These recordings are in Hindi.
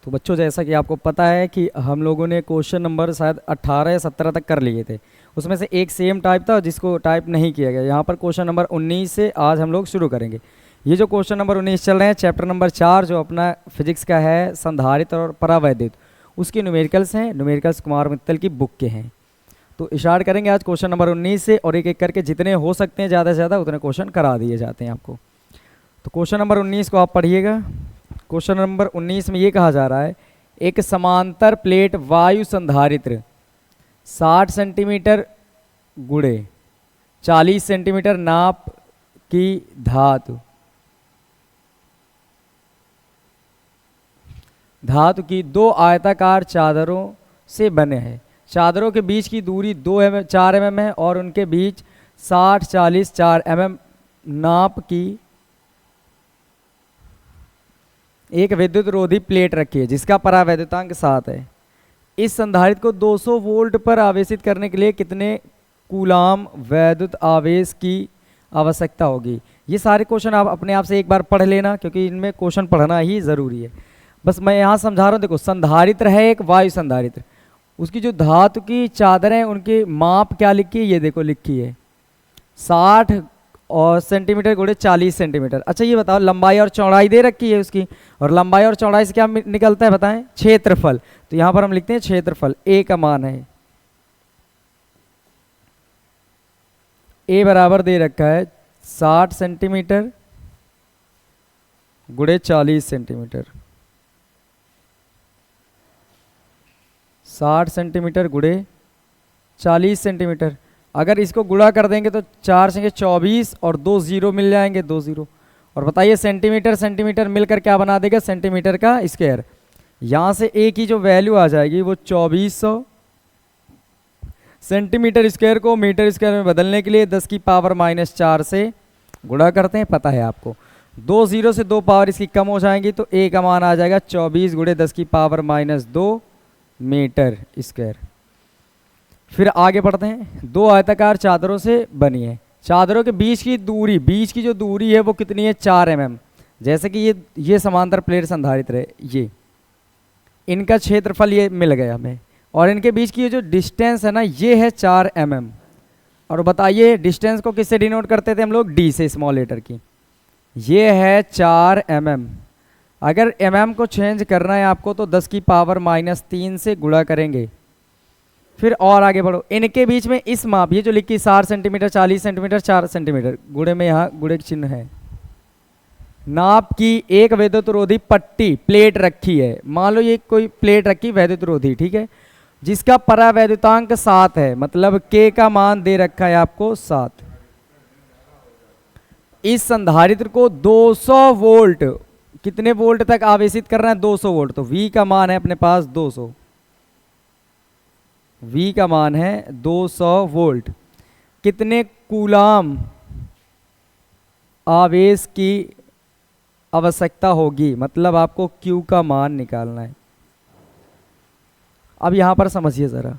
तो बच्चों जैसा कि आपको पता है कि हम लोगों ने क्वेश्चन नंबर शायद 18 या 17 तक कर लिए थे, उसमें से एक सेम टाइप था जिसको टाइप नहीं किया गया। यहाँ पर क्वेश्चन नंबर 19 से आज हम लोग शुरू करेंगे। ये जो क्वेश्चन नंबर 19 चल रहे हैं, चैप्टर नंबर 4 जो अपना फिजिक्स का है, संधारित्र और परावैद्युत, उसके न्यूमेरिकल्स हैं, न्यूमेरिकल्स कुमार मित्तल की बुक के हैं। तो स्टार्ट करेंगे आज क्वेश्चन नंबर 19 से, और एक एक करके जितने हो सकते हैं ज़्यादा से ज़्यादा उतने क्वेश्चन करा दिए जाते हैं आपको। तो क्वेश्चन नंबर 19 को आप पढ़िएगा। क्वेश्चन नंबर 19 में ये कहा जा रहा है, एक समांतर प्लेट वायु संधारित्र 60 सेंटीमीटर गुणे 40 सेंटीमीटर नाप की धातु की दो आयताकार चादरों से बने हैं। चादरों के बीच की दूरी 4 mm है और उनके बीच 60-40 4 mm नाप की एक विद्युत रोधी प्लेट रखी है जिसका परावैद्युतांक 7 है। इस संधारित्र को 200 वोल्ट पर आवेशित करने के लिए कितने कूलाम वैद्युत आवेश की आवश्यकता होगी। ये सारे क्वेश्चन आप अपने आप से एक बार पढ़ लेना, क्योंकि इनमें क्वेश्चन पढ़ना ही ज़रूरी है। बस मैं यहाँ समझा रहा हूँ। देखो, संधारित्र है एक वायु संधारित्र, उसकी जो धातु की चादरें हैं उनकी माप क्या लिखी है, ये देखो लिखी है 60 और सेंटीमीटर गुणे 40 सेंटीमीटर। अच्छा ये बताओ, लंबाई और चौड़ाई दे रखी है उसकी, और लंबाई और चौड़ाई से क्या निकलता है बताएं, क्षेत्रफल। तो यहाँ पर हम लिखते हैं क्षेत्रफल। ए का मान है, ए बराबर दे रखा है 60 सेंटीमीटर गुणे 40 सेंटीमीटर। 60 सेंटीमीटर गुणे 40 सेंटीमीटर। अगर इसको गुणा कर देंगे तो 4 से 24 और 2 0 मिल जाएंगे, 2 0। और बताइए सेंटीमीटर सेंटीमीटर मिलकर क्या बना देगा, सेंटीमीटर का स्क्वायर। यहाँ से ए की जो वैल्यू आ जाएगी वो 2400। सेंटीमीटर स्क्वायर को मीटर स्क्वायर में बदलने के लिए 10 की पावर -4 से गुणा करते हैं, पता है आपको। 2 0 से 2 पावर इसकी कम हो जाएंगी, तो ए का मान आ जाएगा 24 गुणे 10 की पावर -2 मीटर स्क्वायर। फिर आगे बढ़ते हैं। दो आयताकार चादरों से बनी है, चादरों के बीच की दूरी, बीच की जो दूरी है वो कितनी है, 4 mm। जैसे कि ये समांतर प्लेट संधारित्र है, ये इनका क्षेत्रफल ये मिल गया हमें, और इनके बीच की ये जो डिस्टेंस है ना, ये है 4 mm। और बताइए डिस्टेंस को किससे डिनोट करते थे हम लोग, डी से, स्मॉल लेटर की। ये है 4 mm। अगर mm को चेंज करना है आपको तो 10 की पावर -3 से गुणा करेंगे। फिर और आगे बढ़ो, इनके बीच में इस माप, ये जो लिखी 60 सेंटीमीटर 40 सेंटीमीटर 4 सेंटीमीटर, गुणे में यहाँ गुणे का चिन्ह है, नाप की एक विद्युत रोधी पट्टी प्लेट रखी है। मान लो ये कोई प्लेट रखी वैद्युत रोधी, ठीक है, जिसका परावैद्युतांक 7 है, मतलब के का मान दे रखा है आपको 7। इस संधारित्र को 200 वोल्ट, कितने वोल्ट तक आवेशित करना है, 200 वोल्ट। तो V का मान है अपने पास 200, V का मान है 200 वोल्ट। कितने कूलाम आवेश की आवश्यकता होगी, मतलब आपको Q का मान निकालना है। अब यहां पर समझिए जरा,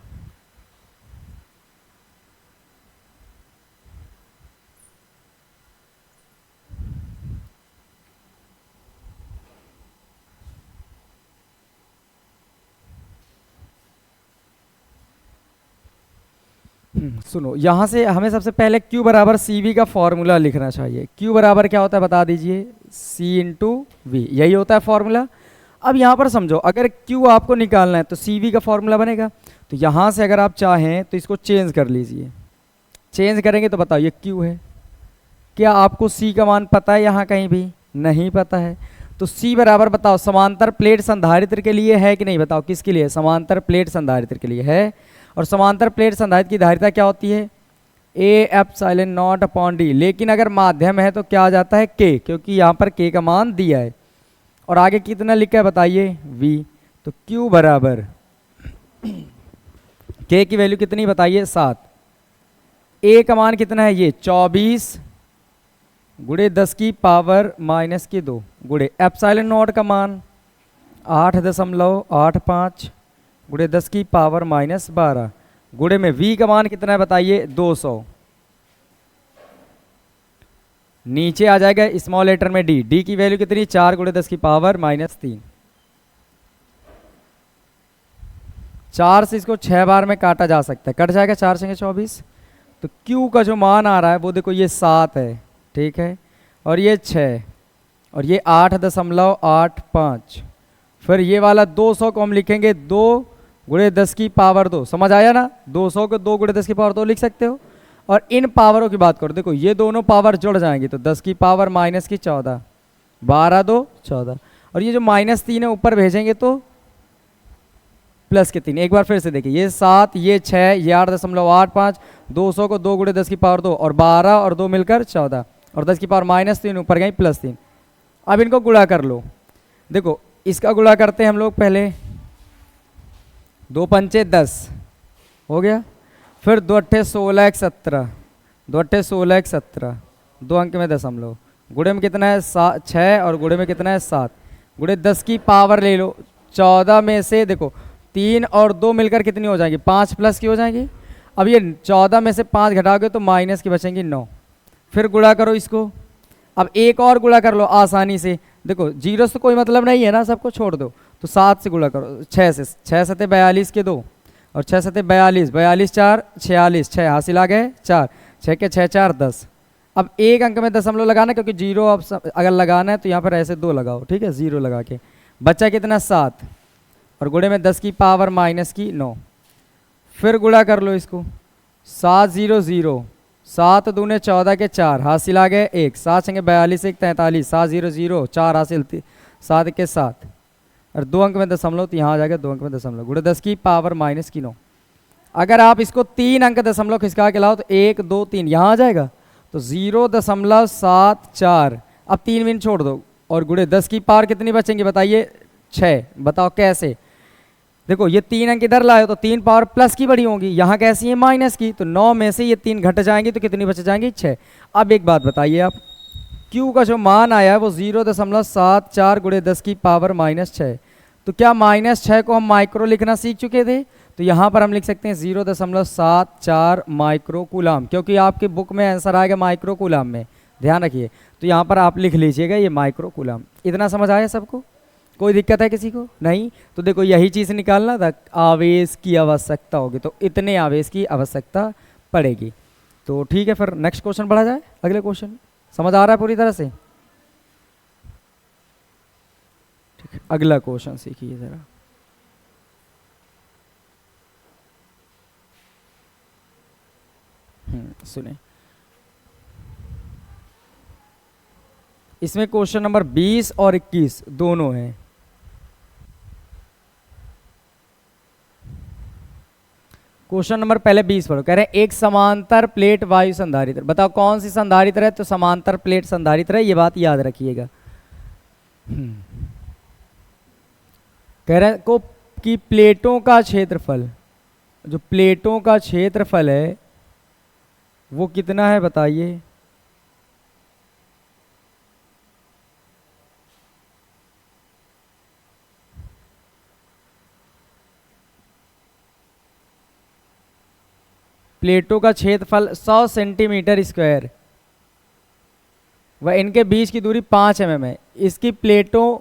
सुनो, यहां से हमें सबसे पहले Q बराबर CV का फॉर्मूला लिखना चाहिए। Q बराबर क्या होता है बता दीजिए, C × V, यही होता है फॉर्मूला। अब यहाँ पर समझो, अगर Q आपको निकालना है तो CV का फॉर्मूला बनेगा। तो यहाँ से अगर आप चाहें तो इसको चेंज कर लीजिए। चेंज करेंगे तो बताओ ये Q है। क्या आपको C का मान पता है, यहाँ कहीं भी नहीं पता है। तो C बराबर बताओ, समांतर प्लेट संधारित्र के लिए है कि नहीं, बताओ किसके लिए, समांतर प्लेट संधारित्र के लिए है। और समांतर प्लेट संधारित्र की धारिता क्या होती है, A/0/D। लेकिन अगर माध्यम है तो क्या आ जाता है, K, क्योंकि यहाँ पर K का मान दिया है। और आगे कितना लिखा है बताइए, V। तो Q बराबर K की वैल्यू कितनी बताइए, 7। A का मान कितना है, ये 24 गुणे 10 की पावर -2 गुणे ε0 का मान 8.85 गुणे 10 की पावर -12 गुणे में V का मान कितना है बताइए, 200। नीचे आ जाएगा स्मॉल लेटर में D, D की वैल्यू कितनी, 4 गुणे 10 की पावर -3। 4 से इसको 6 बार में काटा जा सकता है, कट जाएगा 4 से 24। तो Q का जो मान आ रहा है वो देखो ये 7 है, ठीक है, और ये 6 और ये 8.85। फिर ये वाला 200 को हम लिखेंगे 2 गुणे 10 की पावर 2, समझ आया ना, 200 को 2 गुणे 10 की पावर 2 लिख सकते हो। और इन पावरों की बात करो, देखो ये दोनों पावर जुड़ जाएंगी तो 10 की पावर माइनस की 14, 12 2 14, और ये जो -3 है ऊपर भेजेंगे तो प्लस के 3। एक बार फिर से देखिए, ये 7 ये 6 ये 8.85, 200 को 2 गुणे 10 की पावर 2 और 12 और 2 मिलकर 14 और 10 की पावर -3 ऊपर गई +3। अब इनको गुणा कर लो, देखो इसका गुणा करते हैं हम लोग पहले, 2 पंचे 10 हो गया, फिर 2 अट्ठे 16 1 17, 2 अट्ठे 16 1 17, 2 अंक में दशमलव, गुणे में कितना है 6 और गुणे में कितना है 7, गुणे 10 की पावर ले लो 14 में से देखो 3 और 2 मिलकर कितनी हो जाएगी, 5 प्लस की हो जाएगी। अब ये 14 में से 5 घटाओगे तो माइनस की बचेंगी 9, फिर गुणा करो इसको। अब एक और गुणा कर लो आसानी से, देखो जीरो से कोई मतलब नहीं है ना, सबको छोड़ दो, तो 7 से गुणा करो, 6 से, 6 सते 42 के 2 और 6 सते 42, 42 4 46, 6 हासिल आ गए 4, 6 के 6 4 10। अब एक अंक में दशमलव लगाना, क्योंकि जीरो अब अगर लगाना है तो यहाँ पर ऐसे 2 लगाओ, ठीक है, 0 लगा के, बच्चा कितना 7 और गुणे में 10 की पावर माइनस की 9, फिर गुणा कर लो इसको, 7 0 0, 7 दूने 14 के 4 हासिल आ गए 1, 7 संगे 42 1 43, 7 0 0 4 हासिल 7 के 7 और 2 अंक में दशमलव, तो यहाँ आ जाएगा 2 अंक में दशमलव, गुणे 10 की पावर माइनस की 9। अगर आप इसको 3 अंक दशमलव खिसका के लाओ तो 1 2 3 यहाँ आ जाएगा, तो 0.74। अब 3 मिनट छोड़ दो और गुणे 10 की पावर कितनी बचेंगी बताइए, 6। बताओ कैसे, देखो ये 3 अंक इधर लाए तो 3 पावर प्लस की बड़ी होंगी, यहाँ कैसी है माइनस की, तो 9 में से ये 3 घट जाएंगी तो कितनी बच जाएंगी 6। अब एक बात बताइए आप, Q का जो मान आया है वो 0.74 गुणे 10 की पावर -6, तो क्या -6 को हम माइक्रो लिखना सीख चुके थे, तो यहाँ पर हम लिख सकते हैं 0.74 माइक्रो कूलाम, क्योंकि आपके बुक में आंसर आएगा माइक्रो कूलाम में, ध्यान रखिए, तो यहाँ पर आप लिख लीजिएगा ये माइक्रो कूलाम। इतना समझ आया सबको, कोई दिक्कत है किसी को नहीं? तो देखो यही चीज़ निकालना था, आवेश की आवश्यकता होगी तो इतने आवेश की आवश्यकता पड़ेगी। तो ठीक है, फिर नेक्स्ट क्वेश्चन बढ़ा जाए, अगले क्वेश्चन। समझ आ रहा है पूरी तरह से? ठीक है, अगला क्वेश्चन सीखिए जरा। सुने, इसमें क्वेश्चन नंबर 20 और 21 दोनों हैं। क्वेश्चन नंबर पहले 20 पढ़ो, कह रहे हैं एक समांतर प्लेट वायु संधारित्र, बताओ कौन सी संधारित्र है, तो समांतर प्लेट संधारित्र है, ये बात याद रखिएगा। कह रहे हैं को कि प्लेटों का क्षेत्रफल, जो प्लेटों का क्षेत्रफल है वो कितना है बताइए। प्लेटों का क्षेत्रफल 100 सेंटीमीटर स्क्वायर व इनके बीच की दूरी 5 mm है। इसकी प्लेटों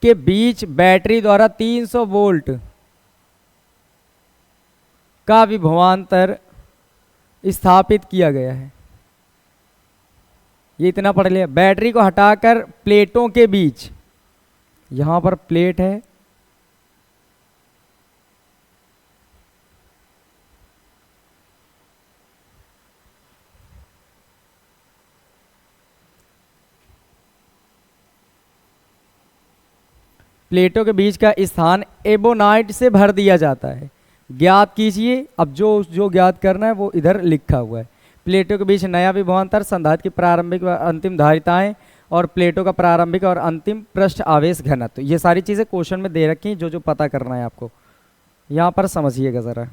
के बीच बैटरी द्वारा 300 वोल्ट का विभवांतर स्थापित किया गया है। ये इतना पढ़ लिया। बैटरी को हटाकर प्लेटों के बीच, यहां पर प्लेट है, प्लेटों के बीच का स्थान एबोनाइट से भर दिया जाता है। ज्ञात कीजिए। अब जो ज्ञात करना है वो इधर लिखा हुआ है। प्लेटों के बीच नया विभवांतर, संधारित्र की प्रारंभिक व अंतिम धारिताएं और प्लेटों का प्रारंभिक और अंतिम पृष्ठ आवेश घनत्व। ये सारी चीज़ें क्वेश्चन में दे रखी हैं, जो पता करना है आपको। यहाँ पर समझिएगा ज़रा।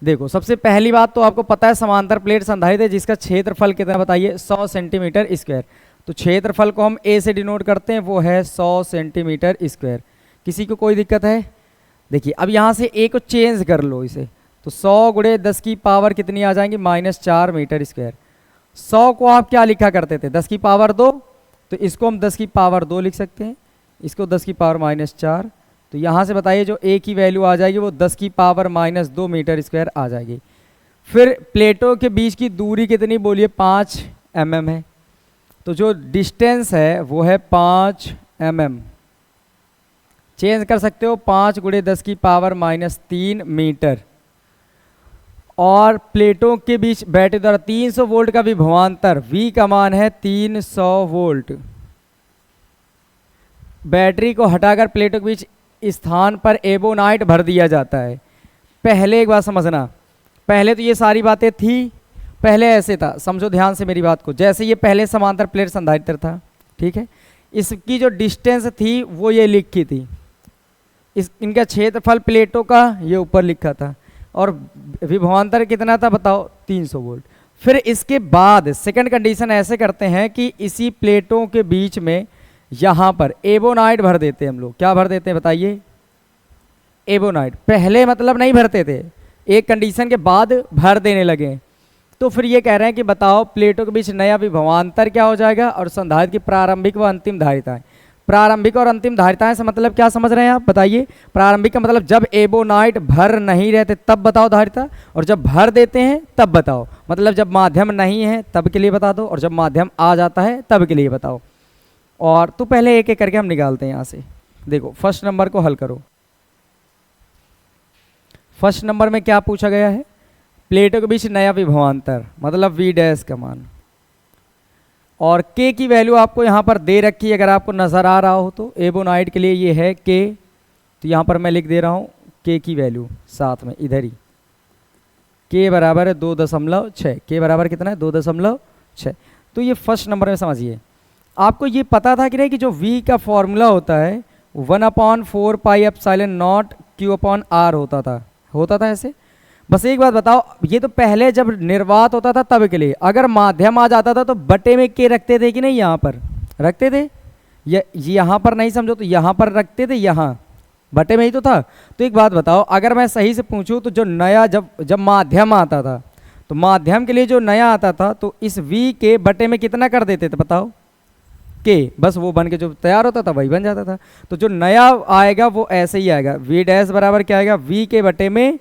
देखो सबसे पहली बात तो आपको पता है समांतर प्लेट संधारित्र है जिसका क्षेत्रफल कितना बताइए, 100 सेंटीमीटर स्क्वायर। तो क्षेत्रफल को हम ए से डिनोट करते हैं, वो है 100 सेंटीमीटर स्क्वायर। किसी को कोई दिक्कत है? देखिए अब यहाँ से ए को चेंज कर लो इसे, तो 100 गुणे 10 की पावर कितनी आ जाएंगी, -4 मीटर स्क्वायर। 100 को आप क्या लिखा करते थे, 10 की पावर 2, तो इसको हम 10 की पावर 2 लिख सकते हैं, इसको 10 की पावर -4, तो यहाँ से बताइए जो ए की वैल्यू आ जाएगी वो 10 की पावर -2 मीटर स्क्वायर आ जाएगी। फिर प्लेटों के बीच की दूरी कितनी बोलिए 5 mm है, तो जो डिस्टेंस है वो है 5 mm। चेंज कर सकते हो 5 × 10 की पावर -3 मीटर। और प्लेटों के बीच बैटरी द्वारा 300 वोल्ट का विभवांतर V का मान है 300 वोल्ट। बैटरी को हटाकर प्लेटों के बीच स्थान पर एबोनाइट भर दिया जाता है। पहले एक बात समझना, पहले तो ये सारी बातें थी, पहले ऐसे था, समझो ध्यान से मेरी बात को। जैसे ये पहले समांतर प्लेट संधारित्र था, ठीक है, इसकी जो डिस्टेंस थी वो ये लिखी थी, इनका क्षेत्रफल प्लेटों का ये ऊपर लिखा था, और विभवांतर कितना था बताओ 300 वोल्ट। फिर इसके बाद सेकंड कंडीशन ऐसे करते हैं कि इसी प्लेटों के बीच में यहाँ पर एबोनाइट भर देते हैं हम लोग। क्या भर देते हैं बताइए? एबोनाइट। पहले मतलब नहीं भरते थे, एक कंडीशन के बाद भर देने लगे। तो फिर ये कह रहे हैं कि बताओ प्लेटों के बीच नया विभवांतर क्या हो जाएगा और संधारित्र की प्रारंभिक व अंतिम धारिताएं। प्रारंभिक और अंतिम धारिताएं से मतलब क्या समझ रहे हैं आप बताइए? प्रारंभिक का मतलब जब एबोनाइट भर नहीं रहते तब बताओ धारिता, और जब भर देते हैं तब बताओ। मतलब जब माध्यम नहीं है तब के लिए बता दो, और जब माध्यम आ जाता है तब के लिए बताओ। और तो पहले एक एक करके हम निकालते हैं यहाँ से। देखो फर्स्ट नंबर को हल करो। फर्स्ट नंबर में क्या पूछा गया है? प्लेटों के बीच नया विभवांतर मतलब V डैश का मान, और K की वैल्यू आपको यहाँ पर दे रखी है, अगर आपको नज़र आ रहा हो तो। एबोनाइट के लिए ये है K, तो यहाँ पर मैं लिख दे रहा हूँ K की वैल्यू साथ में इधर ही। K बराबर है 2.6। K बराबर कितना है? 2.6। तो ये फर्स्ट नंबर में समझिए। आपको ये पता था कि नहीं कि जो V का फॉर्मूला होता है 1/4 पाई एप्सिलॉन नॉट Q/R होता था ऐसे। बस एक बात बताओ, ये तो पहले जब निर्वात होता था तब के लिए, अगर माध्यम आ जाता था तो बटे में K रखते थे कि नहीं? यहाँ पर रखते थे, यहाँ पर नहीं समझो तो यहाँ पर रखते थे, यहाँ बटे में ही तो था। तो एक बात बताओ, अगर मैं सही से पूछूं तो जो नया जब माध्यम आता था तो माध्यम के लिए जो नया आता था तो इस V के बटे में कितना कर देते थे बताओ? K। बस वो बन के जो तैयार होता था वही बन जाता था। तो जो नया आएगा वो ऐसे ही आएगा, V डैश बराबर क्या आएगा? V के बटे में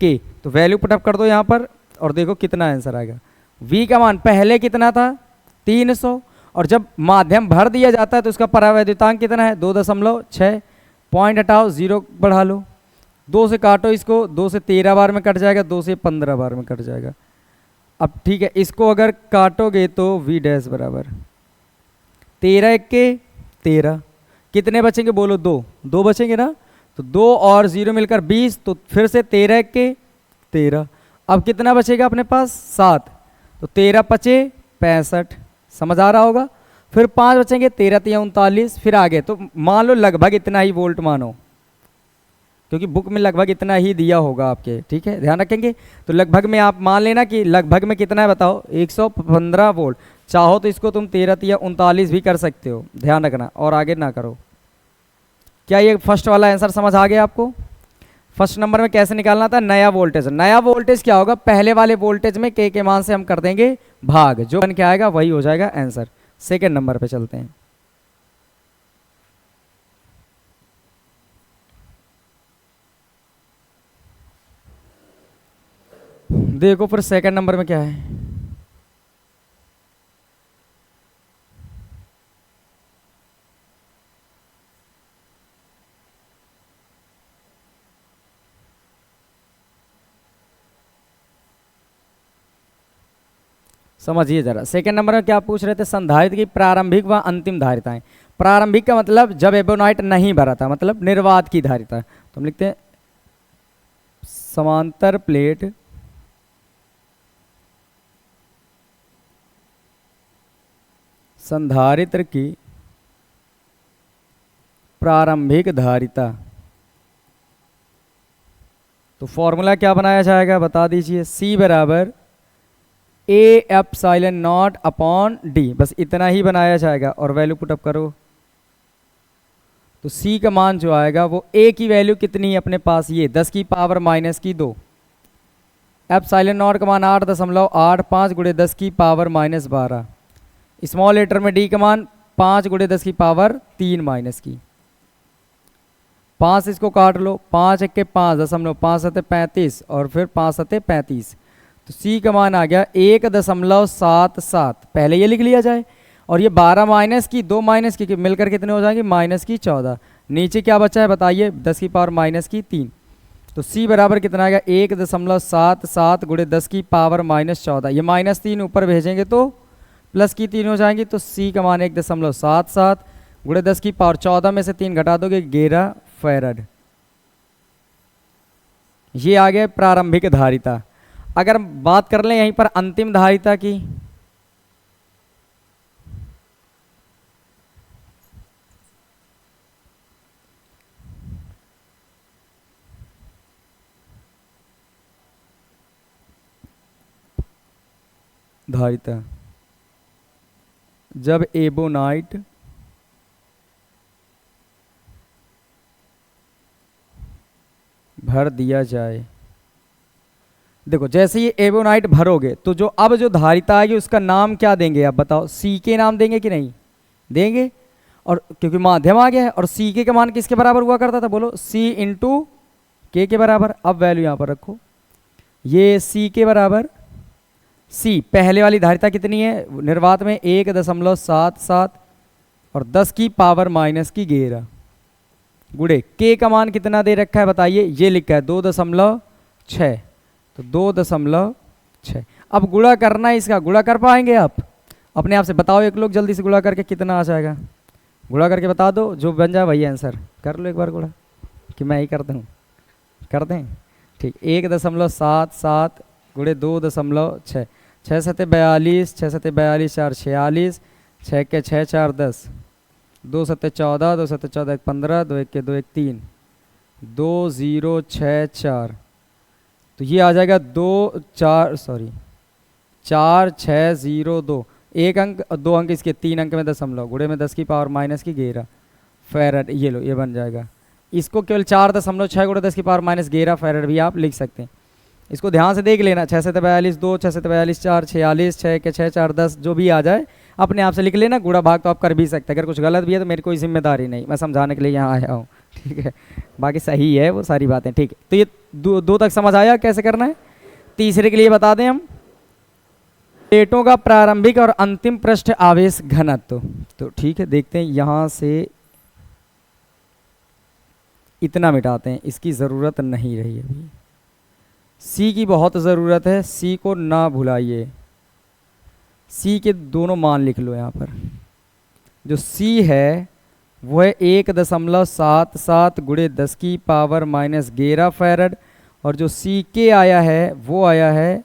K। तो वैल्यू पुटअप कर दो यहाँ पर और देखो कितना आंसर आएगा। V का मान पहले कितना था? 300, और जब माध्यम भर दिया जाता है तो उसका परावैद्युतांक कितना है? 2.6। पॉइंट हटाओ, 0 बढ़ा लो, 2 से काटो इसको, 2 से 13 बार में कट जाएगा, 2 से 15 बार में कट जाएगा। अब ठीक है, इसको अगर काटोगे तो V डैश बराबर 13 के 13, कितने बचेंगे बोलो? 2 बचेंगे ना, तो 2 और 0 मिलकर 20, तो फिर से 13 के 13। अब कितना बचेगा अपने पास? 7, तो 13 पचे 65, समझ आ रहा होगा। फिर 5 बचेंगे, 13 × 39, फिर आगे तो मान लो लगभग इतना ही वोल्ट मानो, क्योंकि बुक में लगभग इतना ही दिया होगा आपके, ठीक है, ध्यान रखेंगे। तो लगभग में आप मान लेना कि लगभग में कितना है बताओ? 115 वोल्ट। चाहो तो इसको तुम 13 × 39 भी कर सकते हो, ध्यान रखना, और आगे ना करो। क्या ये फर्स्ट वाला आंसर समझ आ गया आपको? फर्स्ट नंबर में कैसे निकालना था? नया वोल्टेज। नया वोल्टेज क्या होगा? पहले वाले वोल्टेज में K के मान से हम कर देंगे भाग, जो बन के आएगा वही हो जाएगा आंसर। सेकेंड नंबर पे चलते हैं। देखो फिर सेकंड नंबर में क्या है। समझिए जरा, सेकंड नंबर में क्या पूछ रहे थे? संधारित्र की प्रारंभिक व अंतिम धारिताएं। प्रारंभिक का मतलब जब एबोनाइट नहीं भरा था, मतलब निर्वात की धारिता। तो हम लिखते हैं समांतर प्लेट संधारित्र की प्रारंभिक धारिता। तो फॉर्मूला क्या बनाया जाएगा बता दीजिए? C बराबर A/0/D, बस इतना ही बनाया जाएगा, और वैल्यू पुटअप करो तो C का मान जो आएगा वो A की वैल्यू कितनी है अपने पास? ये 10 की पावर -2। एप्सिलॉन का मान 8.85 × 10 की पावर -12। स्मॉल लेटर में D का मान 5 × 10 की पावर 3 -की। 5 इसको काट लो, 5 1 5 दशमलव 5 सते 35 और फिर 5 सते 35, तो सी का मान आ गया 1.77। पहले ये लिख लिया जाए, और ये 12 माइनस की 2 माइनस की मिलकर कितने हो जाएंगे, माइनस की 14। नीचे क्या बचा है बताइए, 10 की पावर माइनस की 3। तो सी बराबर कितना आएगा, 1.77 गुणे 10 की पावर माइनस 14। ये माइनस 3 ऊपर भेजेंगे तो प्लस की 3 हो जाएंगी, तो सी का मान 1.77 गुणे 10 की पावर 14 में से 3 घटा दोगे 11 फैरड। ये आ गया प्रारंभिक धारिता। अगर बात कर लें यहीं पर अंतिम धारिता की, धारिता जब एबोनाइट भर दिया जाए, देखो जैसे ये एबोनाइट भरोगे तो जो अब जो धारिता आएगी उसका नाम क्या देंगे आप बताओ, सी के नाम देंगे कि नहीं देंगे, और क्योंकि माध्यम आ गया है, और सी के मान किसके बराबर हुआ करता था, बोलो सी इंटू के बराबर। अब वैल्यू यहाँ पर रखो, ये सी के बराबर, सी पहले वाली धारिता कितनी है निर्वात में 1.77 और 10 की पावर माइनस की 11 गुड़े के का मान कितना दे रखा है बताइए, ये लिखा है 2.6, तो 2.6। अब गुणा करना है, इसका गुणा कर पाएंगे आप अपने आप से, बताओ एक लोग जल्दी से गुणा करके कितना आ जाएगा, गुणा करके बता दो, जो बन जाए वही आंसर कर लो एक बार गुणा, कि मैं ही करता हूँ, कर दें ठीक। 1.77 गुणे 2.6, 6 सते 42, 6 सते 42 4 46, 6 के 6 4 10, 2 सते 14, 2 सते 14 1 15, 2 1 के 2 1 3, 2 0 6 4, तो ये आ जाएगा 4 6 0 2, एक अंक 2 अंक इसके, 3 अंक में दशमलव गुणे में 10 की पावर माइनस की 11 फैरड, ये लो ये बन जाएगा। इसको केवल 4.6 गुणे 10 की पावर माइनस 11 फैरड भी आप लिख सकते हैं। इसको ध्यान से देख लेना, 6 सते 42 2, 6 सते 42 4 46, 6 के 6 4 10, जो भी आ जाए अपने आप से लिख लेना, गुणा भाग तो आप कर भी सकते हैं, अगर कुछ गलत भी है तो मेरी कोई जिम्मेदारी नहीं, मैं समझाने के लिए यहाँ आया हूँ, ठीक है, बाकी सही है वो सारी बातें, ठीक है। तो ये दो तक समझ आया कैसे करना है। तीसरे के लिए बता दें हम, प्लेटों का प्रारंभिक और अंतिम पृष्ठ आवेश घनत्व, तो ठीक है देखते हैं, यहाँ से इतना मिटाते हैं, इसकी ज़रूरत नहीं रही अभी, सी की बहुत ज़रूरत है, सी को ना भुलाइए, सी के दोनों मान लिख लो यहाँ पर। जो सी है वो है 1.77 गुणे 10 की पावर माइनस 11 फैरड, और जो सी के आया है वो आया है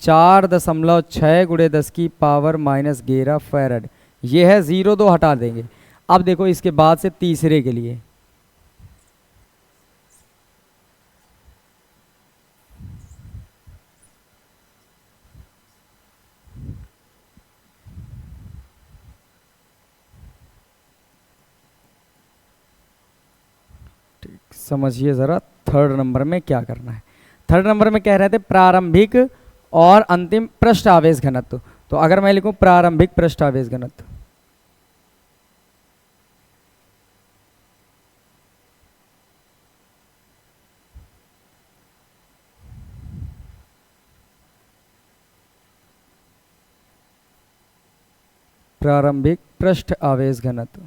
4.6 गुणे 10 की पावर माइनस 11 फैरड। ये है 0 2 हटा देंगे। अब देखो इसके बाद से तीसरे के लिए, समझिए ज़रा थर्ड नंबर में क्या करना है। थर्ड नंबर में कह रहे थे प्रारंभिक और अंतिम पृष्ठ आवेश घनत्व, तो अगर मैं लिखूं प्रारंभिक पृष्ठ आवेश घनत्व, प्रारंभिक पृष्ठ आवेश घनत्व,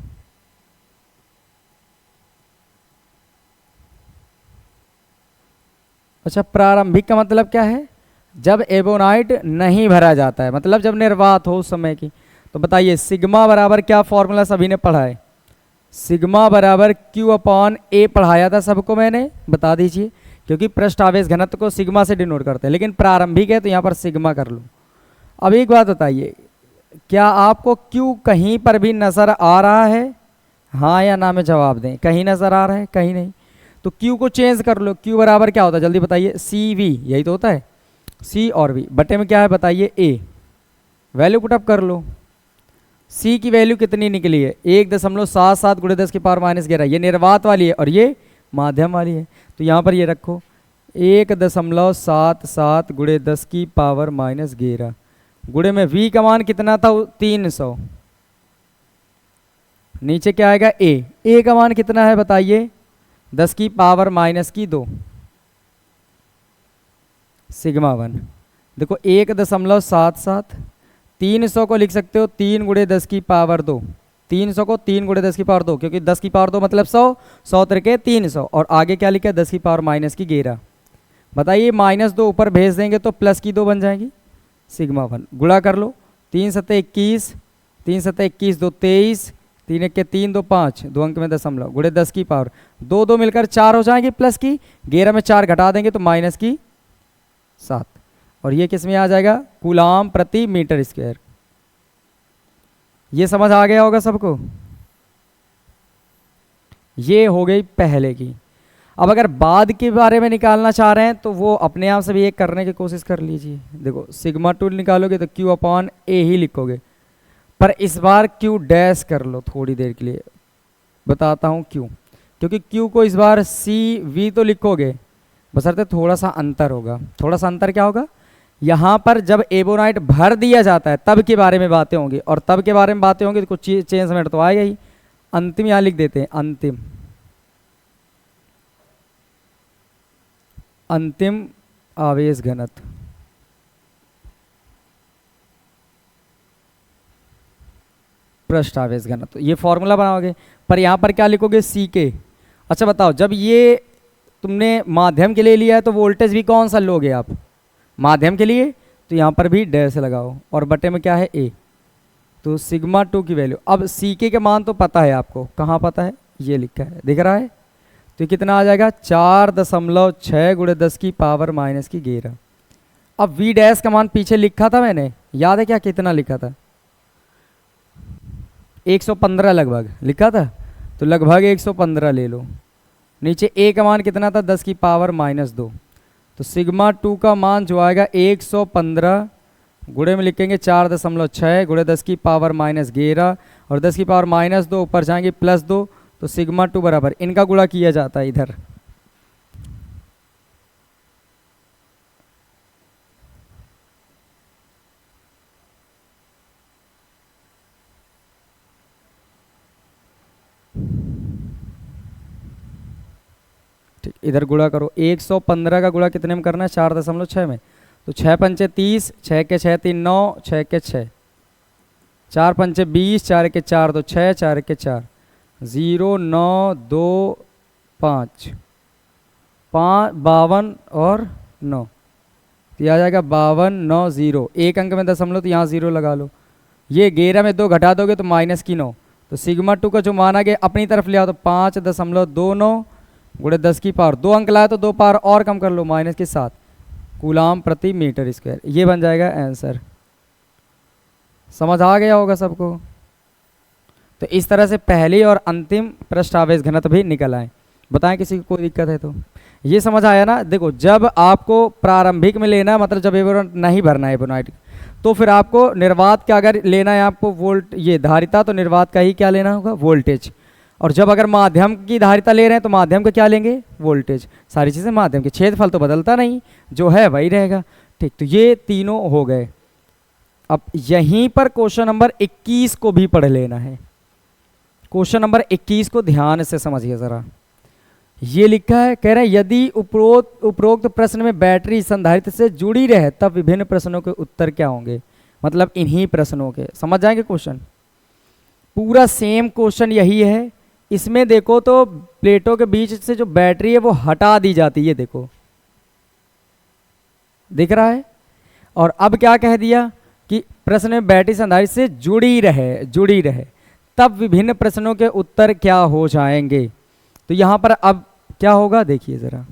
अच्छा प्रारंभिक का मतलब क्या है, जब एबोनाइट नहीं भरा जाता है, मतलब जब निर्वात हो उस समय की। तो बताइए सिग्मा बराबर क्या फॉर्मूला सभी ने पढ़ा है, सिग्मा बराबर क्यू अपॉन ए पढ़ाया था सबको मैंने, बता दीजिए, क्योंकि पृष्ठ आवेश घनत्व को सिग्मा से डिनोट करते हैं, लेकिन प्रारंभिक है तो यहाँ पर सिग्मा कर लो। अब एक बात बताइए, क्या आपको क्यू कहीं पर भी नज़र आ रहा है, हाँ या ना में जवाब दें, कहीं नज़र आ रहा है कहीं नहीं, तो Q को चेंज कर लो। Q बराबर क्या होता है जल्दी बताइए, सी वी, यही तो होता है, C और V बटे में क्या है बताइए A, वैल्यू पुटअप कर लो। C की वैल्यू कितनी निकली है 1.77 गुणे 10 की पावर माइनस 11, ये निर्वात वाली है और ये माध्यम वाली है, तो यहाँ पर ये रखो 1.77 गुणे 10 की पावर माइनस 11 गुणे में V का मान कितना था 300, नीचे क्या आएगा A का मान कितना है बताइए 10 की पावर माइनस की 2 सिग्मा 1। देखो 1.77, 300 को लिख सकते हो 3 गुणे 10 की पावर 2, 300 को 3 गुणे 10 की पावर 2, क्योंकि 10 की पावर 2 मतलब 100, 100 तिरके 300, और आगे क्या लिखा है 10 की पावर माइनस की 11। बताइए -2 ऊपर भेज देंगे तो प्लस की 2 बन जाएगी, सिग्मा 1। गुणा कर लो, 3 सत्ते 21, 3 सत्ते 21, 2 23, 3 एक के 3, 2 5, 2 अंक में दशमलव, गुणे 10 की पावर 2, 2 मिलकर 4 हो जाएंगे, प्लस की 11 में 4 घटा देंगे तो माइनस की 7, और ये किस में आ जाएगा, कूलाम प्रति मीटर स्क्वायर। ये समझ आ गया होगा सबको। ये हो गई पहले की। अब अगर बाद के बारे में निकालना चाह रहे हैं तो वो अपने आप से भी एक करने की कोशिश कर लीजिए। देखो सिग्मा 2 निकालोगे तो Q अपॉन ए ही लिखोगे, पर इस बार Q डैश कर लो थोड़ी देर के लिए, बताता हूँ क्यों। क्योंकि Q को इस बार CV तो लिखोगे, बशर्ते थोड़ा सा अंतर होगा। थोड़ा सा अंतर क्या होगा, यहाँ पर जब एबोनाइट भर दिया जाता है तब के बारे में बातें होंगी, और तब के बारे में बातें होंगी तो कुछ चेंजमेंट तो आएगा ही। अंतिम यहाँ लिख देते हैं, अंतिम अंतिम आवेश घनत्व। पृष्ठ आवेश घनत्व, ये फॉर्मूला बनाओगे, पर यहाँ पर क्या लिखोगे, सी के। अच्छा बताओ, जब ये तुमने माध्यम के लिए लिया है तो वोल्टेज भी कौन सा लोगे आप, माध्यम के लिए, तो यहाँ पर भी डैश लगाओ, और बटे में क्या है ए, तो सिग्मा 2 की वैल्यू। अब सी के मान तो पता है आपको, कहाँ पता है, ये लिखा है दिख रहा है, तो कितना आ जाएगा 4.6 गुणे 10 की पावर माइनस की 11। अब वी डैश का मान पीछे लिखा था मैंने, याद है क्या, कितना लिखा था, 115 लगभग लिखा था, तो लगभग 115 ले लो। नीचे ए का मान कितना था, 10 की पावर माइनस 2, तो सिग्मा 2 का मान जो आएगा 115 गुणे में लिखेंगे 4.6 गुणे 10 की पावर माइनस 11, और 10 की पावर माइनस 2 ऊपर जाएंगे +2, तो सिग्मा 2 बराबर, इनका गुणा किया जाता है इधर। ठीक, इधर गुणा करो, 115 का गुणा कितने में करना है, 4.6 में, तो 6 पंचे 30, 6 के 6 3 9, 6 के 6, 4 पंचे 20, 4 के 4 2 6, 4 के 4 0 9 2 5 5 52 और 9, तो यह आ जाएगा 52 9 0, एक अंक में दशमलव तो यहाँ 0 लगा लो। ये 11 में 2 घटा दोगे तो माइनस की 9, तो सिग्मा 2 का जो मान आ गया अपनी तरफ ले आओ, तो 5.29 गुणे 10 की पावर 2 अंक लाए तो 2 पावर और कम कर लो माइनस के 7 कूलाम प्रति मीटर स्क्वायर। ये बन जाएगा आंसर। समझ आ गया होगा सबको। तो इस तरह से पहली और अंतिम पृष्ठ आवेश घनत्व भी निकल आए। बताएं किसी को कोई दिक्कत है तो। ये समझ आया ना। देखो जब आपको प्रारंभिक में लेना है, मतलब जब एबोनाइट नहीं भरना है एबोनाइट, तो फिर आपको निर्वात का अगर लेना है आपको वोल्ट ये धारिता, तो निर्वात का ही क्या लेना होगा, वोल्टेज। और जब अगर माध्यम की धारिता ले रहे हैं तो माध्यम का क्या लेंगे, वोल्टेज। सारी चीज़ें माध्यम के, क्षेत्रफल तो बदलता नहीं, जो है वही रहेगा। ठीक, तो ये तीनों हो गए। अब यहीं पर क्वेश्चन नंबर 21 को भी पढ़ लेना है। क्वेश्चन नंबर 21 को ध्यान से समझिए जरा। ये लिखा है, कह रहे हैं यदि उपरोक्त प्रश्न में बैटरी संधारित्र से जुड़ी रहे तब विभिन्न प्रश्नों के उत्तर क्या होंगे। मतलब इन्हीं प्रश्नों के, समझ जाएंगे क्वेश्चन। पूरा सेम क्वेश्चन यही है। इसमें देखो तो प्लेटों के बीच से जो बैटरी है वो हटा दी जाती है, देखो दिख रहा है। और अब क्या कह दिया कि प्रश्न में बैटरी संधारित्र से जुड़ी रहे तब विभिन्न प्रश्नों के उत्तर क्या हो जाएंगे। तो यहां पर अब क्या होगा देखिए जरा।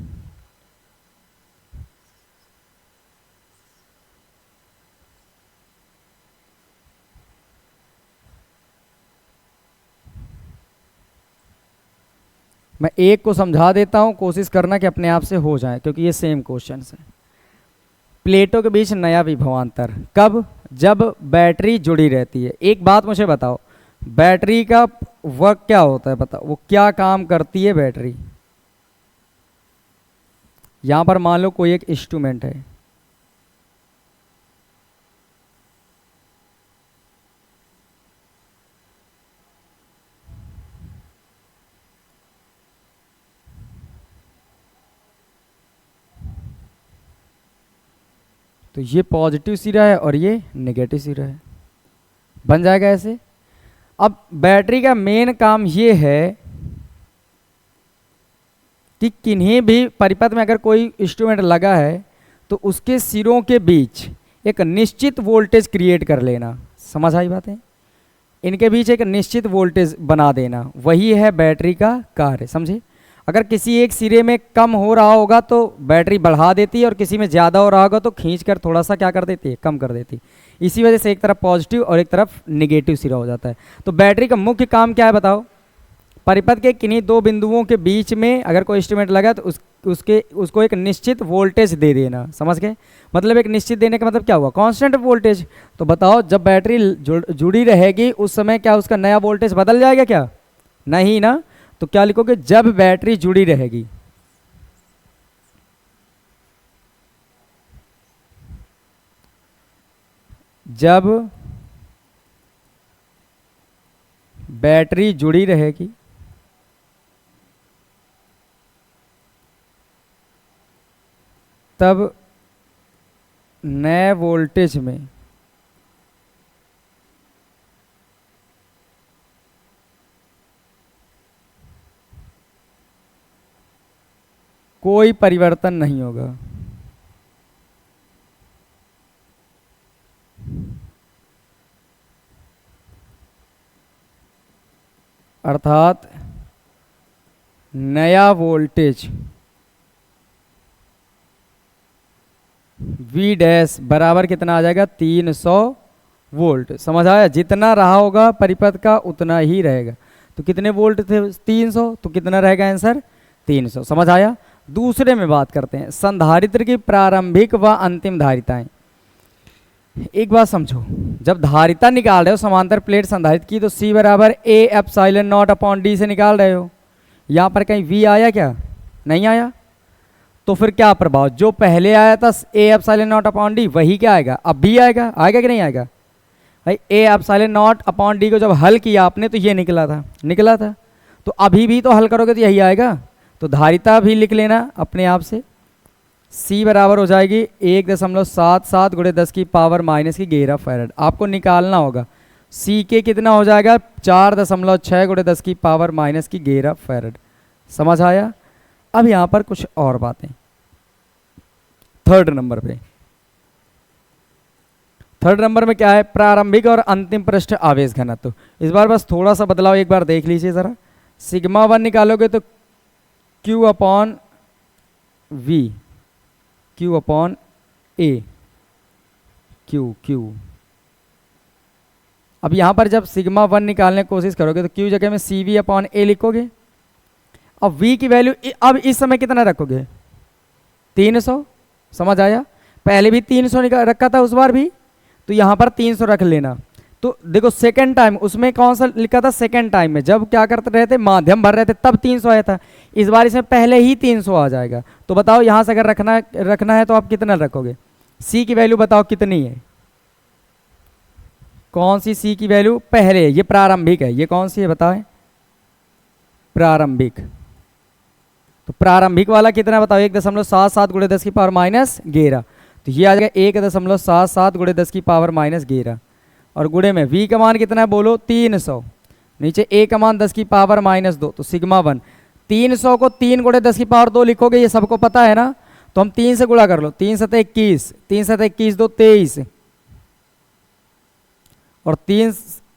मैं एक को समझा देता हूं, कोशिश करना कि अपने आप से हो जाए, क्योंकि ये सेम क्वेश्चन है। प्लेटों के बीच नया विभवांतर कब, जब बैटरी जुड़ी रहती है। एक बात मुझे बताओ, बैटरी का वर्क क्या होता है, बताओ वो क्या काम करती है बैटरी। यहां पर मान लो कोई एक इंस्ट्रूमेंट है, तो ये पॉजिटिव सिरा है और ये नेगेटिव सिरा है, बन जाएगा ऐसे। अब बैटरी का मेन काम ये है कि किन्हीं भी परिपथ में अगर कोई इंस्ट्रूमेंट लगा है तो उसके सिरों के बीच एक निश्चित वोल्टेज क्रिएट कर लेना। समझ आई बातें? इनके बीच एक निश्चित वोल्टेज बना देना, वही है बैटरी का कार्य, समझे? अगर किसी एक सिरे में कम हो रहा होगा तो बैटरी बढ़ा देती है और किसी में ज़्यादा हो रहा होगा तो खींचकर थोड़ा सा क्या कर देती है, कम कर देती है। इसी वजह से एक तरफ पॉजिटिव और एक तरफ निगेटिव सिरा हो जाता है। तो बैटरी का मुख्य काम क्या है बताओ? परिपथ के किन्हीं दो बिंदुओं के बीच में अगर कोई इंस्ट्रूमेंट लगा तो उसको एक निश्चित वोल्टेज दे देना। समझ गए? मतलब एक निश्चित देने का मतलब क्या हुआ? Constant voltage. तो बताओ जब बैटरी जुड़ी रहेगी उस समय क्या उसका नया वोल्टेज बदल जाएगा क्या? नहीं ना। तो क्या लिखोगे? जब बैटरी जुड़ी रहेगी। जब बैटरी जुड़ी रहेगी तब नए वोल्टेज में कोई परिवर्तन नहीं होगा। अर्थात नया वोल्टेज V डैश बराबर कितना आ जाएगा? 300 वोल्ट। समझ आया? जितना रहा होगा परिपथ का उतना ही रहेगा। तो कितने वोल्ट थे? 300। तो कितना रहेगा आंसर? 300। समझ आया? दूसरे में बात करते हैं, संधारित्र की प्रारंभिक व अंतिम धारिताएं। एक बात समझो, जब धारिता निकाल रहे हो समांतर प्लेट संधारित की तो C बराबर A epsilon not upon D से निकाल रहे हो। यहाँ पर कहीं V आया क्या? नहीं आया। तो फिर क्या प्रभाव? जो पहले आया था A epsilon not upon D वही क्या आएगा? अब भी आएगा। आएगा कि नहीं आएगा भाई? A epsilon not upon D को जब हल किया आपने तो ये निकला था। तो अभी भी तो हल करोगे तो यही आएगा। तो धारिता भी लिख लेना अपने आप से। C बराबर हो जाएगी 1.77 गुणे 10 की पावर माइनस की 11 फैराड। आपको निकालना होगा C के कितना हो जाएगा? 4.6 गुणे 10 की पावर माइनस की 11 फैराड। समझ आया? अब यहाँ पर कुछ और बातें। थर्ड नंबर में क्या है? प्रारंभिक और अंतिम पृष्ठ आवेश घनत्व। इस बार बस थोड़ा सा बदलाव एक बार देख लीजिए जरा। सिग्मा 1 निकालोगे तो Q upon V, Q upon A, Q। अब यहाँ पर जब सिग्मा 1 निकालने की कोशिश करोगे तो Q जगह में CV अपॉन A लिखोगे। अब V की वैल्यू अब इस समय कितना रखोगे? 300। समझ आया? पहले भी 300 रखा था उस बार भी, तो यहाँ पर 300 रख लेना। तो देखो सेकंड टाइम उसमें कौन सा लिखा था? सेकंड टाइम में जब क्या करते रहे थे, माध्यम भर रहे थे, तब 300 आया था। इस बार इसमें पहले ही 300 आ जाएगा। तो बताओ यहाँ से अगर रखना है तो आप कितना रखोगे? C की वैल्यू बताओ कितनी है? कौन सी C की वैल्यू? पहले ये प्रारंभिक है, ये कौन सी है बताएं? प्रारंभिक। तो प्रारंभिक वाला कितना बताओ? 1.77 गुणे 10 की पावर माइनस 11। तो ये आ जाएगा 1.77 गुणे 10 की पावर माइनस 11। और गुणे में V का मान कितना है बोलो? 300। नीचे A का मान 10 की पावर माइनस 2। तो सिग्मा 1 300 को 3 गुणे 10 की पावर 2 लिखोगे, ये सबको पता है ना। तो हम 3 से गुणा कर लो। 3 7 21, 3 7 21 2 23 और 3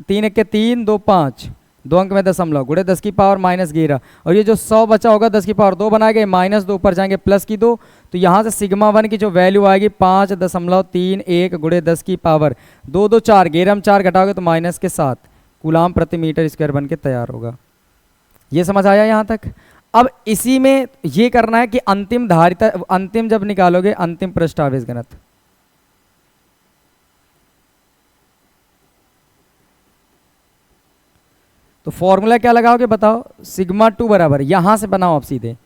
3 1 3 2 5, 2 अंक में दशमलव गुणे 10 की पावर माइनस 11। और ये जो 100 बचा होगा 10 की पावर 2 बनाएंगे, माइनस 2 ऊपर जाएंगे प्लस की 2। तो यहाँ से सिग्मा 1 की जो वैल्यू आएगी 5.31 गुणे 10 की पावर 2 2 4, 11 में 4 घटाओगे तो माइनस के 7 कूलाम प्रति मीटर स्क्वायर बन के तैयार होगा। ये समझ आया यहाँ तक? अब इसी में ये करना है कि अंतिम जब निकालोगे अंतिम पृष्ठ आवेश घनत्व, तो फॉर्मूला क्या लगाओगे बताओ? सिग्मा 2 बराबर, यहां से बनाओ आप सीधे,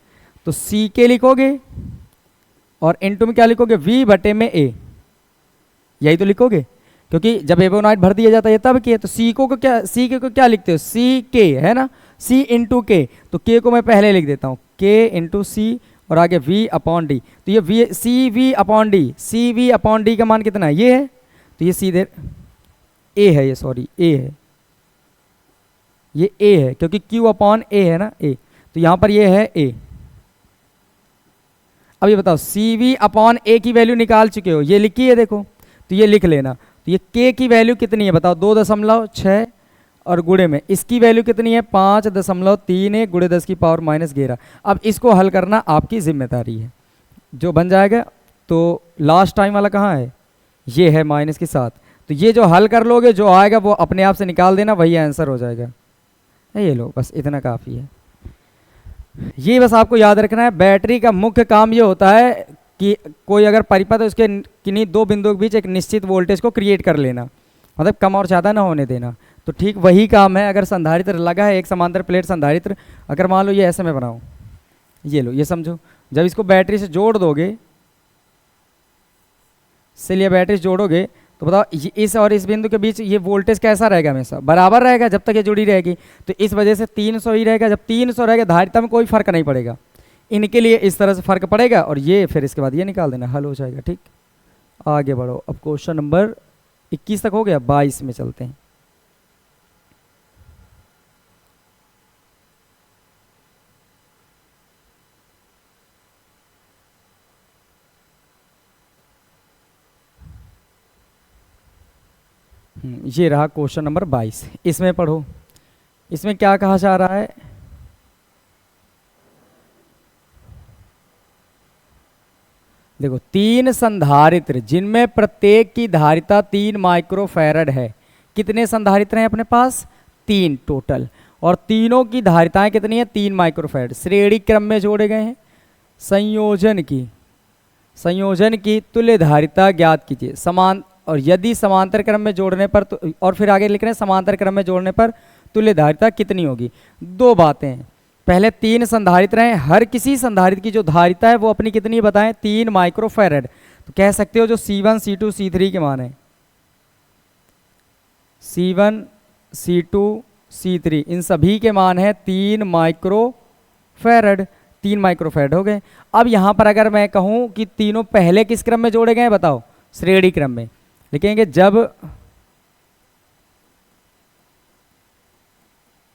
तो C के लिखोगे और इनटू में क्या लिखोगे? V बटे में A, यही तो लिखोगे, क्योंकि जब एबोनाइट भर दिया जाता है तब के। तो C को क्या लिखते हो? C K है ना, C इंटू K। तो K को मैं पहले लिख देता हूँ, K इंटू C और आगे V अपॉन डी। तो ये V C V upon D, C V upon D का मान कितना है, ये है, तो ये सीधे A है, ये सॉरी A है, ये A है क्योंकि Q अपॉन A है ना, A, तो यहाँ पर ये है A। अब ये बताओ सी वी अपॉन ए की वैल्यू निकाल चुके हो, ये लिखी है देखो, तो ये लिख लेना। तो ये K की वैल्यू कितनी है बताओ, 2.6 और गुणे में इसकी वैल्यू कितनी है 5.31 गुणे 10 की पावर -11। अब इसको हल करना आपकी जिम्मेदारी है, जो बन जाएगा। तो लास्ट टाइम वाला कहाँ है, ये है माइनस के साथ, तो ये जो हल कर लोगे जो आएगा वो अपने आप से निकाल देना, वही आंसर हो जाएगा। ये लो बस इतना काफ़ी है। ये बस आपको याद रखना है, बैटरी का मुख्य काम ये होता है कि कोई अगर परिपथ है उसके किन्हीं दो बिंदुओं के बीच एक निश्चित वोल्टेज को क्रिएट कर लेना, मतलब कम और ज़्यादा ना होने देना। तो ठीक वही काम है अगर संधारित्र लगा है, एक समांतर प्लेट संधारित्र, अगर मान लो ये ऐसे में बनाऊँ, ये लो, ये समझो, जब इसको बैटरी से जोड़ दोगे, चलिए बैटरी से जोड़ोगे तो बताओ इस और इस बिंदु के बीच ये वोल्टेज कैसा रहेगा, हमेशा बराबर रहेगा जब तक ये जुड़ी रहेगी। तो इस वजह से 300 ही रहेगा, जब 300 रहेगा धारिता में कोई फर्क नहीं पड़ेगा, इनके लिए इस तरह से फर्क पड़ेगा, और ये फिर इसके बाद ये निकाल देना, हल हो जाएगा। ठीक, आगे बढ़ो। अब क्वेश्चन नंबर 21 तक हो गया, 22 में चलते हैं। ये रहा क्वेश्चन नंबर 22, इसमें पढ़ो, इसमें क्या कहा जा रहा है। देखो 3 संधारित्र जिनमें प्रत्येक की धारिता 3 माइक्रोफैरड है। कितने संधारित्र हैं अपने पास, 3 टोटल, और तीनों की धारिताएं कितनी है, 3 माइक्रोफैरड, श्रेणी क्रम में जोड़े गए हैं। संयोजन की तुल्य धारिता ज्ञात कीजिए, समान, और यदि समांतर क्रम में जोड़ने पर तो, और फिर आगे लिख रहे हैं समांतर क्रम में जोड़ने पर तुल्य धारिता कितनी होगी। दो बातें हैं, पहले 3 संधारित्र हैं, हर किसी संधारित्र की जो धारिता है वो अपनी कितनी बताएं, 3 माइक्रोफैरड। तो कह सकते हो जो C1 C2 C3 के मान है, C1 C2 C3 इन सभी के मान है 3 माइक्रोफैरड, 3 माइक्रोफैरड हो गए। अब यहाँ पर अगर मैं कहूँ कि तीनों पहले किस क्रम में जोड़े गए बताओ, श्रेणी क्रम में, लिखेंगे जब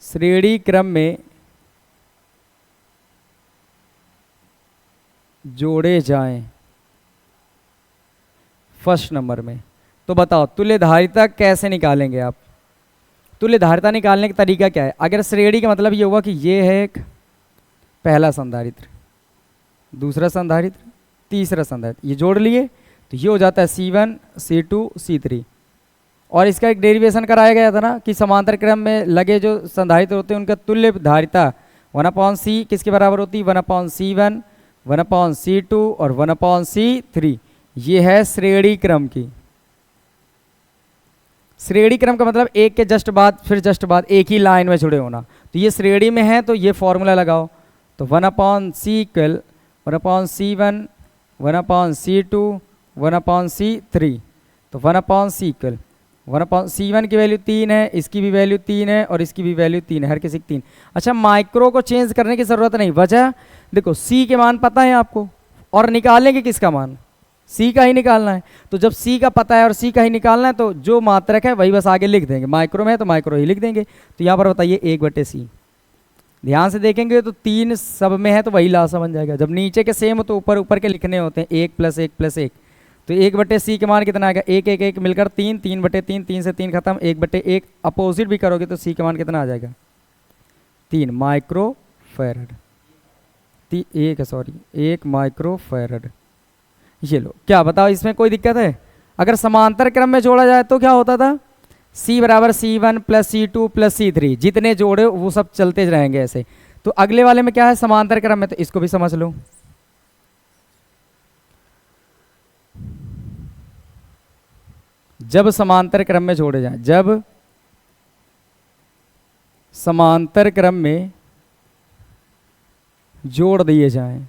श्रेणी क्रम में जोड़े जाएं फर्स्ट नंबर में, तो बताओ तुल्य धारिता कैसे निकालेंगे आप। तुल्य धारिता निकालने का तरीका क्या है, अगर श्रेणी का मतलब ये हुआ कि ये है एक पहला संधारित्र, दूसरा संधारित्र, तीसरा संधारित्र, ये जोड़ लिए तो ये हो जाता है C1 C2 C3। और इसका एक डेरिवेशन कराया गया था ना कि समांतर क्रम में लगे जो संधारित्र होते हैं उनका तुल्य धारिता 1/C किसके बराबर होती है, 1/C1 1/C2 और 1/C3। ये है श्रेणी क्रम की। श्रेणी क्रम का मतलब एक के जस्ट बाद फिर जस्ट बाद एक ही लाइन में जुड़े होना, तो ये श्रेणी में है तो ये फॉर्मूला लगाओ, तो 1/C equal 1/C1 1/C2 1/C3, तो 1/C इक्वल 1/C1 की वैल्यू 3 है, इसकी भी वैल्यू 3 है और इसकी भी वैल्यू 3 है, हर किसी की 3। अच्छा माइक्रो को चेंज करने की ज़रूरत नहीं, वजह देखो C के मान पता है आपको और निकालेंगे किसका मान, C का ही निकालना है। तो जब C का पता है और C का ही निकालना है तो जो मात्रक है वही बस आगे लिख देंगे, माइक्रो में है तो माइक्रो ही लिख देंगे। तो यहाँ पर बताइए 1/C, ध्यान से देखेंगे तो 3 सब में है तो वही लासा बन जाएगा। जब नीचे के सेम हो तो ऊपर ऊपर के लिखने होते हैं, 1 + 1 + 1, तो 1/C के मान कितना आएगा, 1 1 1 मिलकर 3, 3/3, 3 से 3 खत्म, 1/1 अपोजिट भी करोगे तो C का मान कितना आ जाएगा, 3 माइक्रोफैरड, 1 माइक्रोफैरड। ये लो, क्या बताओ इसमें कोई दिक्कत है। अगर समांतर क्रम में जोड़ा जाए तो क्या होता था, C = C1 + C2 + C3, जितने जोड़े वो सब चलते रहेंगे ऐसे। तो अगले वाले में क्या है, समांतर क्रम में, तो इसको भी समझ लो। जब समांतर क्रम में जोड़े जाएं, जब समांतर क्रम में जोड़ दिए जाएं,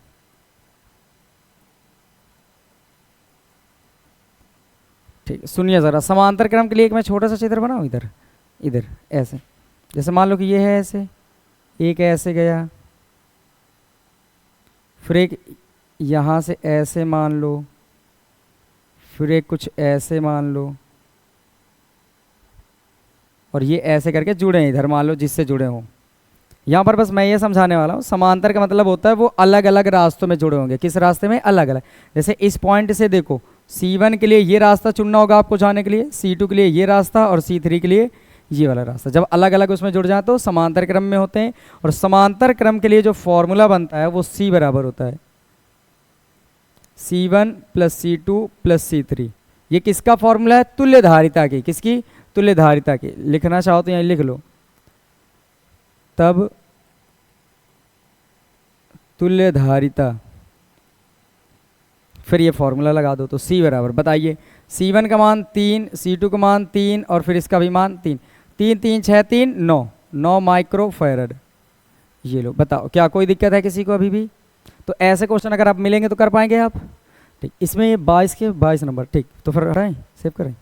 ठीक, सुनिए ज़रा, समांतर क्रम के लिए एक मैं छोटा सा चित्र बनाऊं, इधर इधर ऐसे, जैसे मान लो कि ये है ऐसे, एक ऐसे गया, फिर एक यहाँ से ऐसे मान लो, फिर एक कुछ ऐसे मान लो, और ये ऐसे करके जुड़े हैं इधर मान लो जिससे जुड़े हों। यहाँ पर बस मैं ये समझाने वाला हूँ, समांतर का मतलब होता है वो अलग अलग रास्तों में जुड़े होंगे। किस रास्ते में? अलग अलग। जैसे इस पॉइंट से देखो, C1 के लिए ये रास्ता चुनना होगा आपको जाने के लिए, C2 के लिए ये रास्ता, और C3 के लिए ये वाला रास्ता। जब अलग अलग उसमें जुड़ जाए तो समांतर क्रम में होते हैं। और समांतर क्रम के लिए जो फॉर्मूला बनता है वो C बराबर होता है C1 + C2 + C3। ये किसका फॉर्मूला है? तुल्य धारिता की। किसकी? तुल्य धारिता की। लिखना चाहो तो यहीं लिख लो, तब तुल्य धारिता, फिर ये फॉर्मूला लगा दो तो C बराबर, बताइए C1 का मान 3, C2 का मान 3, और फिर इसका भी मान 3। 3 3 6 3 9 माइक्रो फैरड। ये लो, बताओ क्या कोई दिक्कत है किसी को अभी भी? तो ऐसे क्वेश्चन अगर आप मिलेंगे तो कर पाएंगे आप? ठीक, इसमें ये 22 के 22 नंबर। ठीक, तो फिर कराएं, सेव करें,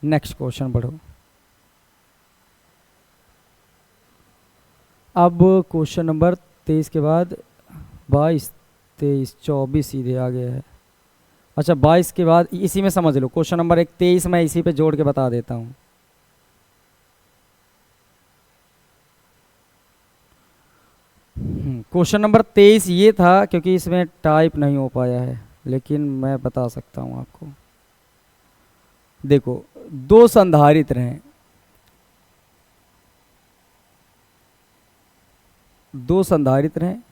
नेक्स्ट क्वेश्चन बढ़ो। अब क्वेश्चन नंबर 23 के बाद 22, 23, 24 सीधे आ गया है। अच्छा, 22 के बाद इसी में समझ लो, क्वेश्चन नंबर 23 मैं इसी पे जोड़ के बता देता हूँ। क्वेश्चन नंबर 23 ये था, क्योंकि इसमें टाइप नहीं हो पाया है, लेकिन मैं बता सकता हूँ आपको। देखो, दो संधारित्र हैं, दो संधारित्र हैं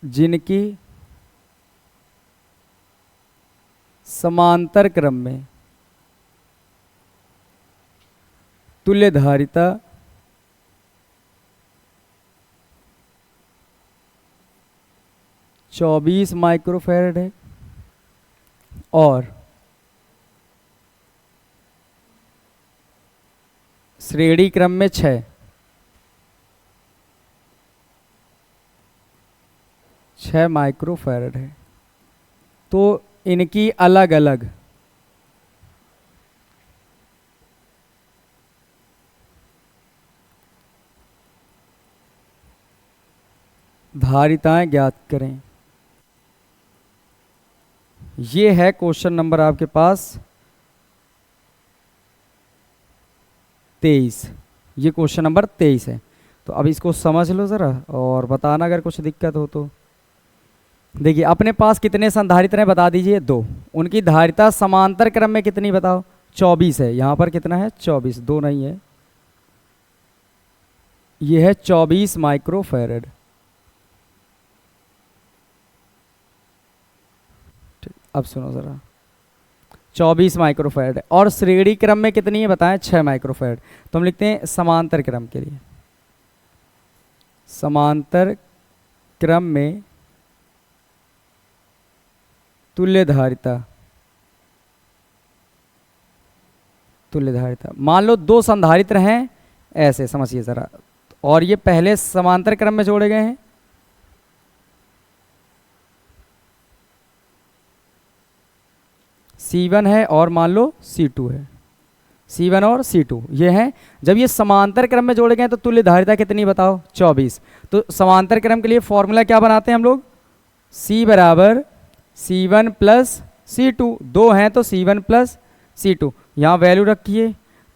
जिनकी समांतर क्रम में तुल्य धारिता 24 माइक्रोफैरड है और श्रेणी क्रम में 6 माइक्रोफैरड है। तो इनकी अलग अलग धारिताएं ज्ञात करें। ये है क्वेश्चन नंबर आपके पास 23। ये क्वेश्चन नंबर 23 है। तो अब इसको समझ लो ज़रा और बताना अगर कुछ दिक्कत हो तो। देखिए, अपने पास कितने संधारित्र हैं बता दीजिए? 2। उनकी धारिता समांतर क्रम में कितनी बताओ? 24 है। यहाँ पर कितना है? 24, 2 नहीं है, ये है 24 माइक्रोफैरड। अब सुनो ज़रा, 24 माइक्रोफैरड है और श्रेणी क्रम में कितनी है बताएं? 6 माइक्रोफैरड। तो हम लिखते हैं समांतर क्रम के लिए, समांतर क्रम में तुल्य धारिता, तुल्य धारिता। मान लो 2 संधारित्र हैं, ऐसे समझिए ज़रा, और ये पहले समांतर क्रम में जोड़े गए हैं। C1 है और मान लो C2 है, C1 और C2 ये हैं। जब ये समांतर क्रम में जोड़े गए तो तुल्य धारिता कितनी बताओ? 24। तो समांतर क्रम के लिए फॉर्मूला क्या बनाते हैं हम लोग? C बराबर C1 + C2। 2 हैं तो C1 + C2। यहाँ वैल्यू रखिए,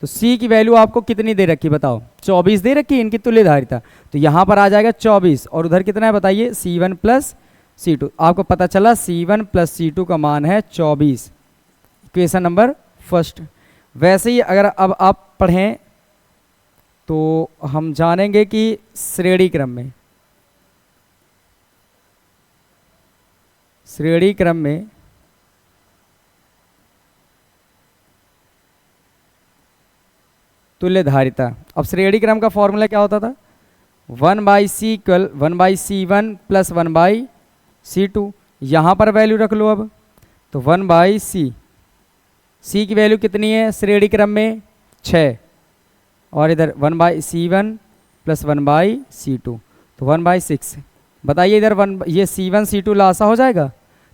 तो C की वैल्यू आपको कितनी दे रखी बताओ? 24 दे रखी है इनकी तुल्य धारिता। तो यहाँ पर आ जाएगा 24 और उधर कितना है बताइए? C1 + C2। आपको पता चला C1 + C2 का मान है 24। Equation number first. वैसे ही अगर अब आप पढ़ें तो हम जानेंगे कि श्रेणी क्रम में, श्रेणी क्रम में तुल्य धारिता। अब श्रेणी क्रम का फॉर्मूला क्या होता था? 1/C = 1/C1 + 1/C2। यहाँ पर वैल्यू रख लो अब, तो 1/C। C की वैल्यू कितनी है श्रेणी क्रम में? 6, और इधर 1/C1 + 1/C2, तो 1/6। बताइए इधर ये C1 C2 लासा हो जाएगा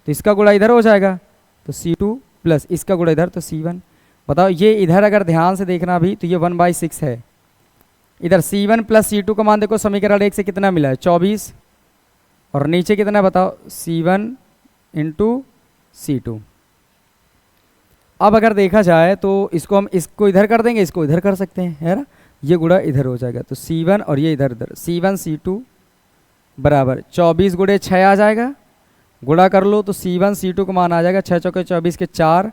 तो इसका गुणा इधर हो जाएगा, तो C2 + इसका गुणा इधर, तो C1। बताओ ये इधर अगर ध्यान से देखना भी तो ये 1/6 है, इधर C1 प्लस C2 का मान देखो समीकरण 1 से कितना मिला है 24, और नीचे कितना है बताओ C1 इंटू C2। अब अगर देखा जाए तो इसको हम इसको इधर कर देंगे, इसको इधर कर सकते हैं, है ना, ये गुणा इधर हो जाएगा, तो C1 और ये इधर इधर C1 C2 बराबर 24 गुणे 6 आ जाएगा, गुणा कर लो तो C1 C2 का मान आ जाएगा 6 चौके 24 के 4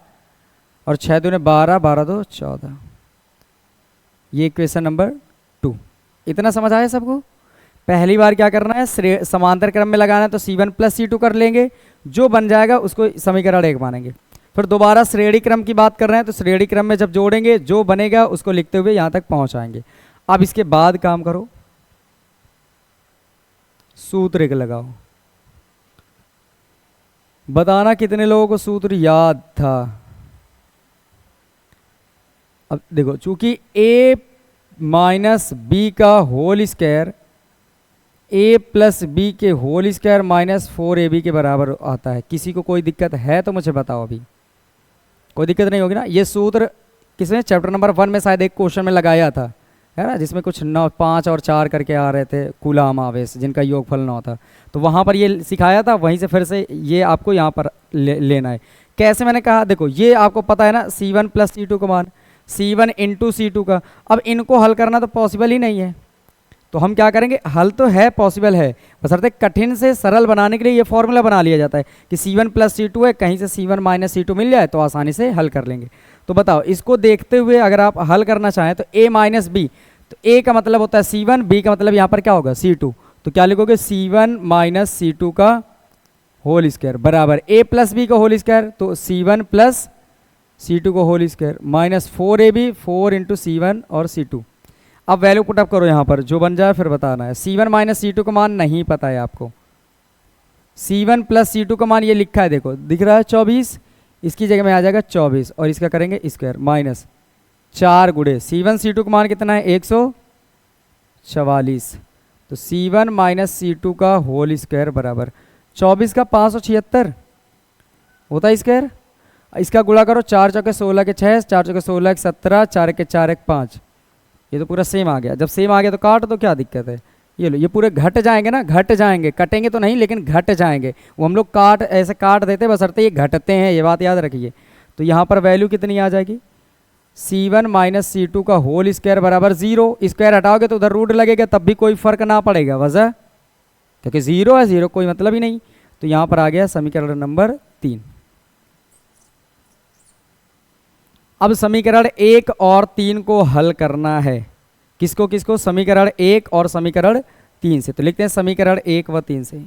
और 6 दूने 12, 12 दो 14। ये इक्वेशन नंबर 2। इतना समझ आया सबको? पहली बार क्या करना है, समांतर क्रम में लगाना है, तो C1 प्लस C2 कर लेंगे, जो बन जाएगा उसको समीकरण 1 मानेंगे। फिर दोबारा श्रेणी क्रम की बात कर रहे हैं, तो श्रेणी क्रम में जब जोड़ेंगे जो बनेगा उसको लिखते हुए यहाँ तक पहुँच आएंगे। अब इसके बाद काम करो, सूत्र एक लगाओ, बताना कितने लोगों को सूत्र याद था। अब देखो, चूंकि a माइनस बी का whole square a plus b के होल स्क्वायर माइनस 4ab के बराबर आता है। किसी को कोई दिक्कत है तो मुझे बताओ, अभी कोई दिक्कत नहीं होगी ना। ये सूत्र किसने चैप्टर नंबर 1 में शायद एक क्वेश्चन में लगाया था, है ना, जिसमें कुछ 9, 5 और 4 करके आ रहे थे कूलाम आवेश, जिनका योगफल 9 था, तो वहाँ पर ये सिखाया था, वहीं से फिर से ये आपको यहाँ पर लेना है। कैसे, मैंने कहा देखो ये आपको पता है ना C1 प्लस C2 का मान, C1 इंटू C2 का। अब इनको हल करना तो पॉसिबल ही नहीं है, तो हम क्या करेंगे, हल तो है, पॉसिबल है, बशर्ते कठिन से सरल बनाने के लिए ये फॉर्मूला बना लिया जाता है कि C1 प्लस C2 है, कहीं से C1 माइनस C2 मिल जाए तो आसानी से हल कर लेंगे। तो बताओ, इसको देखते हुए अगर आप हल करना चाहें तो a माइनस बी, तो a का मतलब होता है C1, b का मतलब यहाँ पर क्या होगा C2, तो क्या लिखोगे C1 माइनस C2 का होल स्क्वायर बराबर a प्लस बी का होल स्क्वायर, तो C1 प्लस C2 का whole square minus 4ab, 4 into C1 और C2। अब वैल्यू पुटअप करो यहाँ पर, जो बन जाए फिर बताना है। C1 माइनस C2 का मान नहीं पता है आपको, C1 प्लस C2 का मान ये लिखा है, देखो दिख रहा है 24, इसकी जगह में आ जाएगा 24 और इसका करेंगे स्क्वायर माइनस 4 गुणे C1 C2 का मान कितना है 144, तो C1 माइनस C2 का होल स्क्वायर बराबर 24 का 576 होता है स्क्वायर। इसका गुणा करो, 4 चौके 16 के 6, 4 चौके 16 के 17, 4 के 4 एक 5, ये तो पूरा सेम आ गया। जब सेम आ गया तो काट दो, क्या दिक्कत है। ये लो, ये पूरे घट जाएंगे ना, घट जाएंगे, कटेंगे तो नहीं लेकिन घट जाएंगे, वो हम लोग काट ऐसे काट देते बशर्ते ये घटते हैं, ये बात याद रखिए। तो यहाँ पर वैल्यू कितनी आ जाएगी, C1 माइनस C2 का होल स्क्वायर बराबर 0, स्क्वायर हटाओगे तो उधर रूट लगेगा, तब भी कोई फर्क ना पड़ेगा, वजह क्योंकि 0 है, 0 कोई मतलब ही नहीं। तो यहाँ पर आ गया समीकरण नंबर 3। अब समीकरण 1 और 3 को हल करना है, किसको किसको, समीकरण 1 और समीकरण 3 से। तो लिखते हैं समीकरण 1 व 3 से,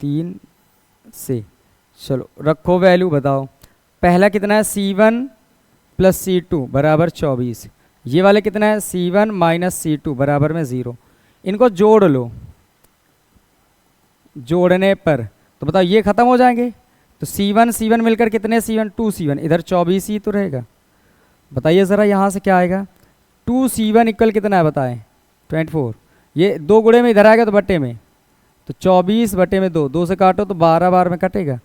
3 से। चलो रखो वैल्यू, बताओ पहला कितना है C1 प्लस C2 बराबर 24, ये वाले कितना है C1 माइनस C2 बराबर में 0। इनको जोड़ लो, जोड़ने पर तो बताओ ये खत्म हो जाएंगे, तो C1 C1 मिलकर कितने C1 2C1, इधर 24 ही तो रहेगा। बताइए ज़रा यहाँ से क्या आएगा, 2C1 इक्वल कितना है बताएं 24, ये 2 गुणे में इधर आएगा तो बट्टे में, तो 24 बटे में 2, 2 से काटो तो 12 बार में कटेगा,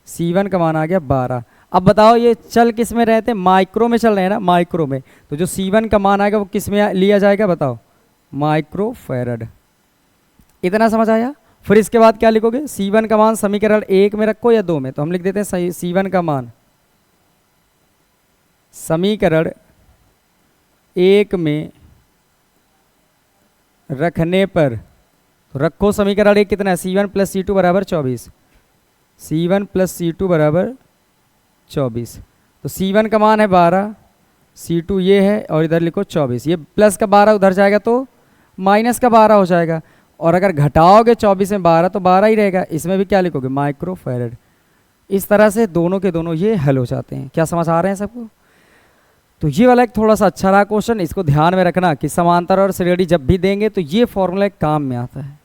C1 का मान आ गया 12। अब बताओ ये चल किस में रहते हैं, माइक्रो में चल रहे हैं ना, माइक्रो में, तो जो C1 का मान आएगा वो किस में लिया जाएगा बताओ, माइक्रो फैरड। इतना समझ आया। फिर इसके बाद क्या लिखोगे, C1 का मान समीकरण 1 में रखो या 2 में, तो हम लिख देते हैं C1 का मान समीकरण 1 में रखने पर, तो रखो समीकरण 1 कितना है C1 प्लस C2 बराबर 24, C1 प्लस C2 बराबर 24, तो C1 का मान है 12, C2 ये है और इधर लिखो 24, ये प्लस का 12 उधर जाएगा तो माइनस का 12 हो जाएगा, और अगर घटाओगे 24 में 12 तो 12 ही रहेगा, इसमें भी क्या लिखोगे माइक्रो फैरड। इस तरह से दोनों के दोनों ये हल हो जाते हैं। क्या समझ आ रहे हैं सबको। तो ये वाला एक थोड़ा सा अच्छा रहा क्वेश्चन, इसको ध्यान में रखना कि समांतर और श्रेणी जब भी देंगे तो ये फॉर्मूला काम में आता है,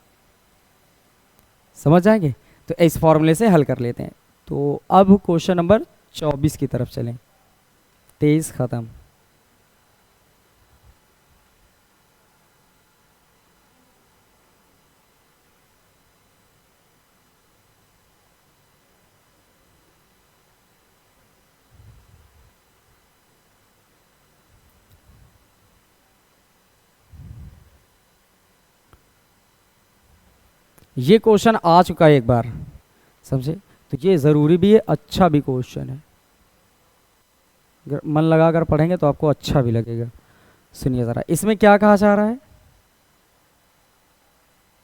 समझ जाएंगे। तो इस फॉर्मूले से हल कर लेते हैं। तो अब क्वेश्चन नंबर 24 की तरफ चलें, 23 खत्म। ये क्वेश्चन आ चुका है एक बार, समझे? तो ये ज़रूरी भी है, अच्छा भी क्वेश्चन है, अगर मन लगा कर पढ़ेंगे तो आपको अच्छा भी लगेगा। सुनिए ज़रा, इसमें क्या कहा जा रहा है?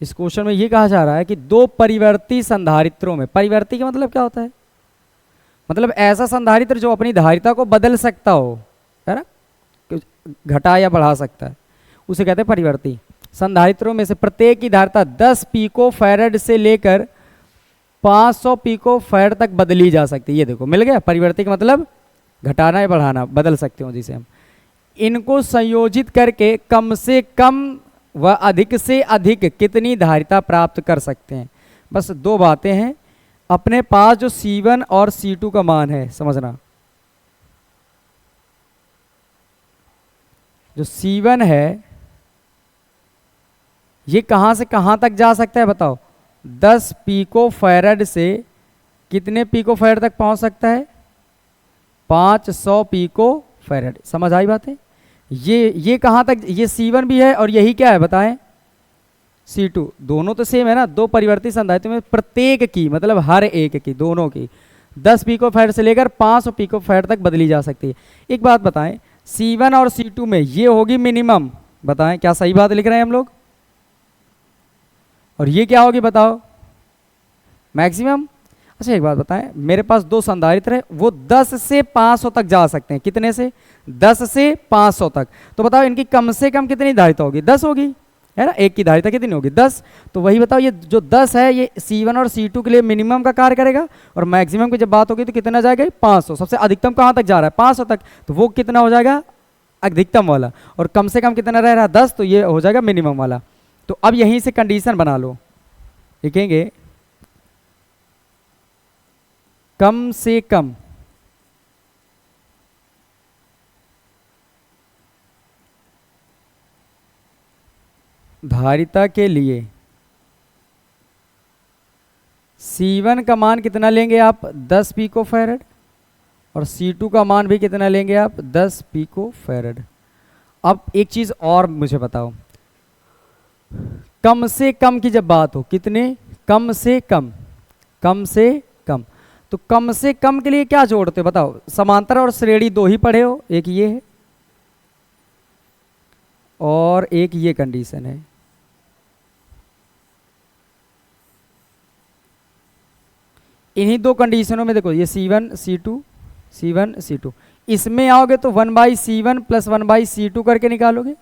इस क्वेश्चन में ये कहा जा रहा है कि दो परिवर्ती संधारित्रों में, परिवर्ती का मतलब क्या होता है? मतलब ऐसा संधारित्र जो अपनी धारिता को बदल सकता हो, है ना, घटा या बढ़ा सकता है, उसे कहते हैं परिवर्ती। संधारित्रों में से प्रत्येक की धारिता 10 पिको फैरड से लेकर 500 पिको फैरड तक बदली जा सकती है। ये देखो, मिल गया। परिवर्ती का मतलब घटाना या बढ़ाना, बदल सकते हो जिसे हम। इनको संयोजित करके कम से कम व अधिक से अधिक कितनी धारिता प्राप्त कर सकते हैं? बस दो बातें हैं। अपने पास जो C1 और C2 का मान है, समझना, जो C1 है ये कहाँ से कहाँ तक जा सकता है बताओ? 10 पिको फैरड से कितने पिको फैरड तक पहुंच सकता है? 500 पिको फैरड। समझ आई बातें? ये कहाँ तक? ये C1 भी है और यही क्या है बताएं? C2। दोनों तो सेम है ना, दो परिवर्ती संधारित्र में प्रत्येक की, मतलब हर एक की, दोनों की 10 पिको फैरड से लेकर 500 पिको फैरड तक बदली जा सकती है। एक बात बताएं, C1 और C2 में ये होगी मिनिमम, बताएं क्या सही बात लिख रहे हैं हम लोग? और ये क्या होगी बताओ? मैक्सिमम। अच्छा एक बात बताएं, मेरे पास दो संधारित्र है, वो 10 से 500 तक जा सकते हैं। कितने से? 10 से 500 तक। तो बताओ इनकी कम से कम कितनी धारिता होगी? 10 होगी, है ना। एक की धारिता कितनी होगी? 10। तो वही बताओ, ये जो 10 है ये C1 और C2 के लिए मिनिमम का कार्य करेगा, और मैक्सिमम की जब बात होगी तो कितना जाएगा? 500। सबसे अधिकतम कहाँ तक जा रहा है? 500 तक। तो वो कितना हो जाएगा? अधिकतम वाला। और कम से कम कितना रह रहा है? 10। तो ये हो जाएगा मिनिमम वाला। तो अब यहीं से कंडीशन बना लो, लिखेंगे कम से कम धारिता के लिए C1 का मान कितना लेंगे आप? 10 पिको फैरड। और C2 का मान भी कितना लेंगे आप? 10 पिको फैरड। अब एक चीज और मुझे बताओ, कम से कम की जब बात हो, कितने? कम से कम, कम से कम। तो कम से कम के लिए क्या जोड़ते हो बताओ? समांतर और श्रेणी दो ही पढ़े हो, एक ये है और एक ये कंडीशन है। इन्हीं दो कंडीशनों में देखो, ये C1 C2, C1 C2, इसमें आओगे तो 1/C1 प्लस 1/C2 करके निकालोगे।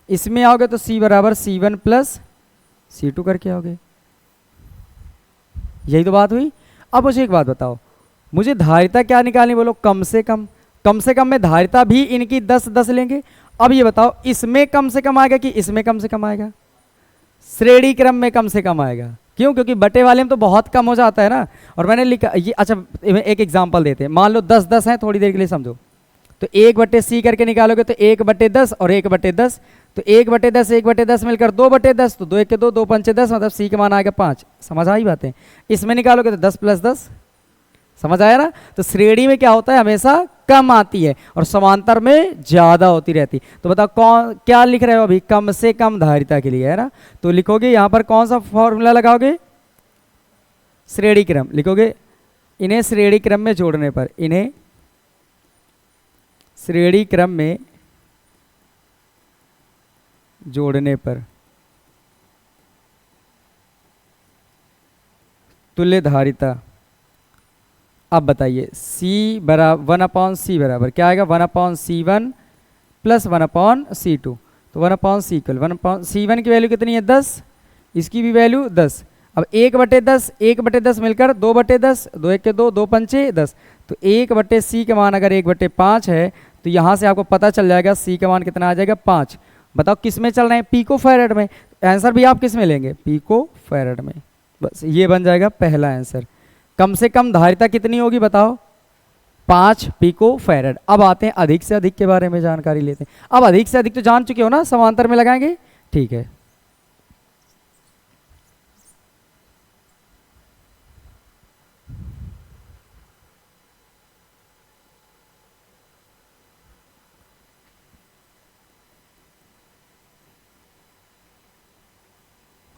इसमें आओगे तो C बराबर C1 प्लस C2 करके आओगे। यही तो बात हुई। अब मुझे एक बात बताओ, मुझे धारिता क्या निकालनी बोलो? कम से कम। कम से कम में धारिता भी इनकी 10-10 लेंगे। अब ये बताओ, इसमें कम से कम आएगा कि इसमें कम से कम आएगा? श्रेणी क्रम में कम से कम आएगा। क्यों? क्योंकि बटे वाले में तो बहुत कम हो जाता है ना। और मैंने लिखा ये, अच्छा एक एग्जांपल देते हैं। मान लो 10-10 है, थोड़ी देर के लिए समझो। तो 1/C करके निकालोगे तो 1/10 और 1/10। तो 1/10 1/10 मिलकर 2/10। तो 2 1 के 2, 2 5 10, मतलब C का मान आएगा 5। समझ आई बातें? इसमें निकालोगे तो 10 + 10। समझ आया ना? तो श्रेणी में क्या होता है? हमेशा कम आती है और समांतर में ज्यादा होती रहती। तो बताओ कौन क्या लिख रहे हो अभी? कम से कम धारिता के लिए, है ना। तो लिखोगे यहां पर कौन सा फॉर्मूला लगाओगे? श्रेणी क्रम लिखोगे। इन्हें श्रेणी क्रम में जोड़ने पर, इन्हें श्रेणी क्रम में जोड़ने पर तुल्य धारिता। अब बताइए, C बराबर 1/C बराबर क्या आएगा? 1/C1 plus 1/C2। तो 1/C इक्वल 1/C1 की वैल्यू कितनी है? 10। इसकी भी वैल्यू 10। अब 1/10 1/10 मिलकर 2/10, 2 1 के 2, 2 5 10। तो 1/C का मान अगर 1/5 है तो यहाँ से आपको पता चल जाएगा C का मान कितना आ जाएगा? 5। बताओ किस में चल रहे हैं? पिको फैरड में। आंसर भी आप किस में लेंगे? पिको फैरड में। बस ये बन जाएगा पहला आंसर। कम से कम धारिता कितनी होगी बताओ? 5 पिको फैरड। अब आते हैं अधिक से अधिक के बारे में जानकारी लेते हैं। अब अधिक से अधिक तो जान चुके हो ना, समांतर में लगाएंगे। ठीक है,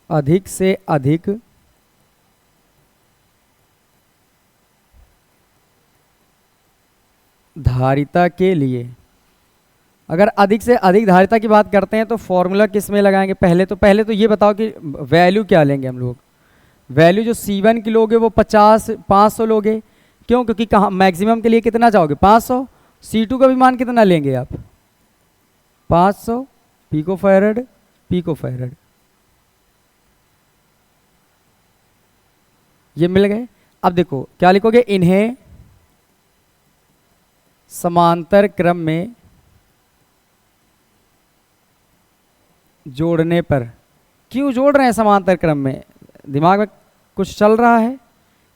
अधिक से अधिक धारिता के लिए, अगर अधिक से अधिक धारिता की बात करते हैं तो फॉर्मूला किस में लगाएंगे? पहले तो ये बताओ कि वैल्यू क्या लेंगे हम लोग। वैल्यू जो C1 की लोगे वो 500 लोगे। क्यों? क्योंकि कहाँ मैक्सिमम के लिए कितना चाहोगे? 500। C2 का भी मान कितना लेंगे आप? 500 पिकोफैरड। ये मिल गए। अब देखो क्या लिखोगे? इन्हें समांतर क्रम में जोड़ने पर। क्यों जोड़ रहे हैं समांतर क्रम में? दिमाग में कुछ चल रहा है?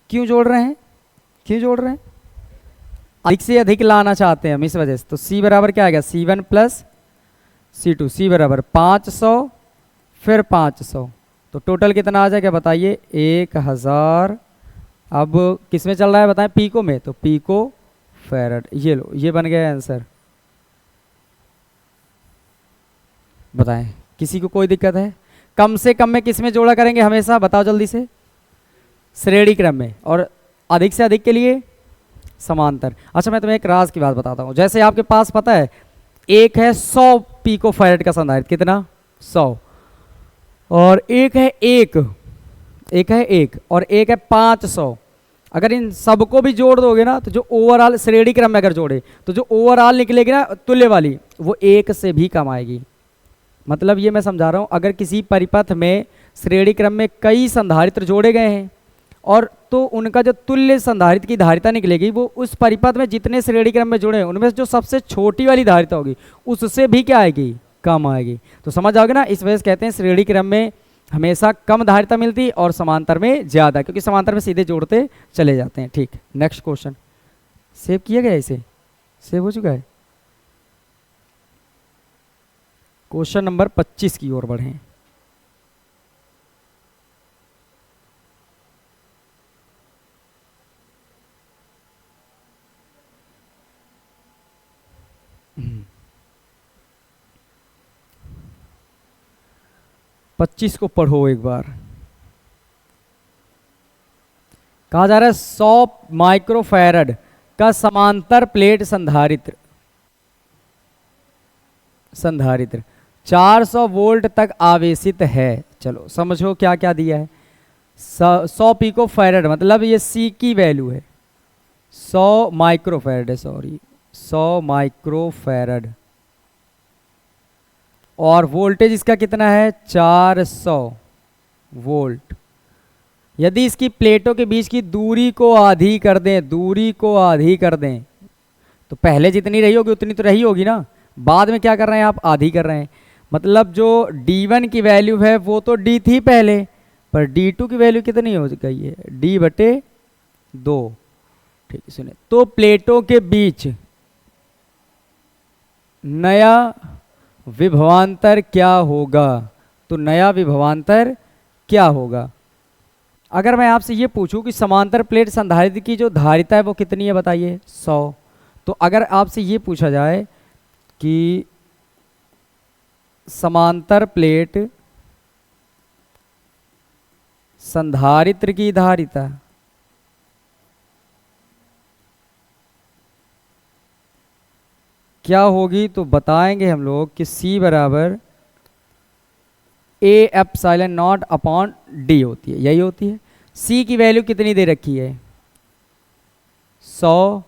क्यों जोड़ रहे हैं? अधिक से अधिक लाना चाहते हैं हम, इस वजह से। तो C बराबर क्या आएगा? C1 plus C2। C बराबर 500 फिर 500, तो टोटल कितना आ जाएगा बताइए? 1000। अब किस में चल रहा है बताएं? पीको में, तो पिको फैरड। ये लो, ये बन गया आंसर। बताएं किसी को कोई दिक्कत है? कम से कम में किस में जोड़ा करेंगे हमेशा? बताओ जल्दी से। श्रेणी क्रम में। और अधिक से अधिक के लिए समांतर। अच्छा मैं तुम्हें एक राज की बात बताता हूँ। जैसे आपके पास पता है एक है 100 पिको फैरड का संधारित्र, कितना? 100। और एक है एक और एक है 500। अगर इन सबको भी जोड़ दोगे ना, तो जो ओवरऑल श्रेणी क्रम में अगर जोड़े तो जो ओवरऑल निकलेगी ना तुल्य वाली, वो 1 से भी कम आएगी। मतलब ये मैं समझा रहा हूँ, अगर किसी परिपथ में श्रेणी क्रम में कई संधारित्र जोड़े गए हैं और तो उनका जो तुल्य संधारित्र की धारिता निकलेगी वो उस परिपथ में जितने श्रेणी क्रम में जुड़े हैं उनमें से जो सबसे छोटी वाली धारिता होगी उससे भी क्या आएगी? कम आएगी। तो समझ जाओगे ना, इस वजह से कहते हैं श्रेणी क्रम में हमेशा कम धारिता मिलती और समांतर में ज़्यादा, क्योंकि समांतर में सीधे जोड़ते चले जाते हैं। ठीक, नेक्स्ट क्वेश्चन। सेव किया गया? इसे सेव हो चुका है। क्वेश्चन नंबर 25 की ओर बढ़ें। पच्चीस को पढ़ो एक बार। कहा जा रहा है 100 माइक्रोफैरड का समांतर प्लेट संधारित्र 400 वोल्ट तक आवेशित है। चलो समझो क्या क्या दिया है। 100 पिको फैरड मतलब ये C की वैल्यू है। 100 माइक्रोफैरड है, सॉरी 100 माइक्रोफैरड। और वोल्टेज इसका कितना है? 400 वोल्ट। यदि इसकी प्लेटों के बीच की दूरी को आधी कर दें, तो पहले जितनी रही होगी उतनी तो रही होगी ना, बाद में क्या कर रहे हैं आप? आधी कर रहे हैं। मतलब जो D1 की वैल्यू है वो तो D थी पहले, पर D2 की वैल्यू कितनी हो गई है? D/2। ठीक है, सुनिए। तो प्लेटों के बीच नया विभवांतर क्या होगा? तो नया विभवांतर क्या होगा? अगर मैं आपसे ये पूछूं कि समांतर प्लेट संधारित्र की जो धारिता है वो कितनी है बताइए? 100। तो अगर आपसे ये पूछा जाए कि समांतर प्लेट संधारित्र की धारिता क्या होगी, तो बताएंगे हम लोग कि C बराबर A/0/D होती है। यही होती है। C की वैल्यू कितनी दे रखी है? 100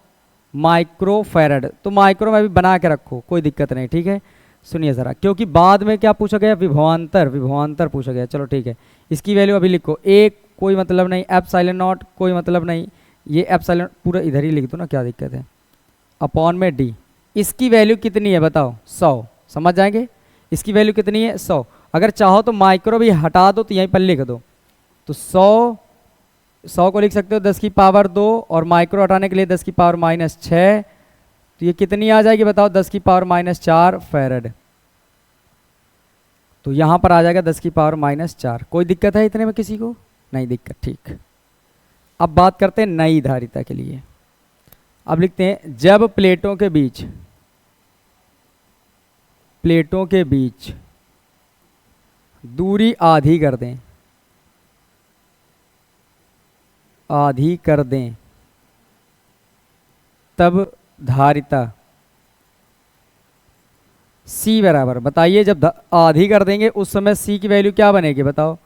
माइक्रोफैरड। तो माइक्रो में भी बना के रखो, कोई दिक्कत नहीं। ठीक है, सुनिए ज़रा, क्योंकि बाद में क्या पूछा गया? विभवांतर पूछा गया। चलो ठीक है, इसकी वैल्यू अभी लिखो। A कोई मतलब नहीं, ε0 कोई मतलब नहीं, ये ε पूरा इधर ही लिख दो ना, क्या दिक्कत है? अपॉन में D। इसकी वैल्यू कितनी है बताओ? 100। समझ जाएंगे? इसकी वैल्यू कितनी है? 100। अगर चाहो तो माइक्रो भी हटा दो, तो यहीं पर लिख दो। तो 100 को लिख सकते हो 10⁻2 और माइक्रो हटाने के लिए 10⁻⁻6। तो ये कितनी आ जाएगी बताओ? 10⁻⁻4 फैरड। तो यहाँ पर आ जाएगा 10⁻⁻4। कोई दिक्कत है इतने में किसी को? नहीं दिक्कत। ठीक, अब बात करते हैं नई धारिता के लिए। अब लिखते हैं जब प्लेटों के बीच दूरी आधी कर दें। आधी कर दें तब धारिता C बराबर, बताइए जब आधी कर देंगे उस समय C की वैल्यू क्या बनेगी बताओ?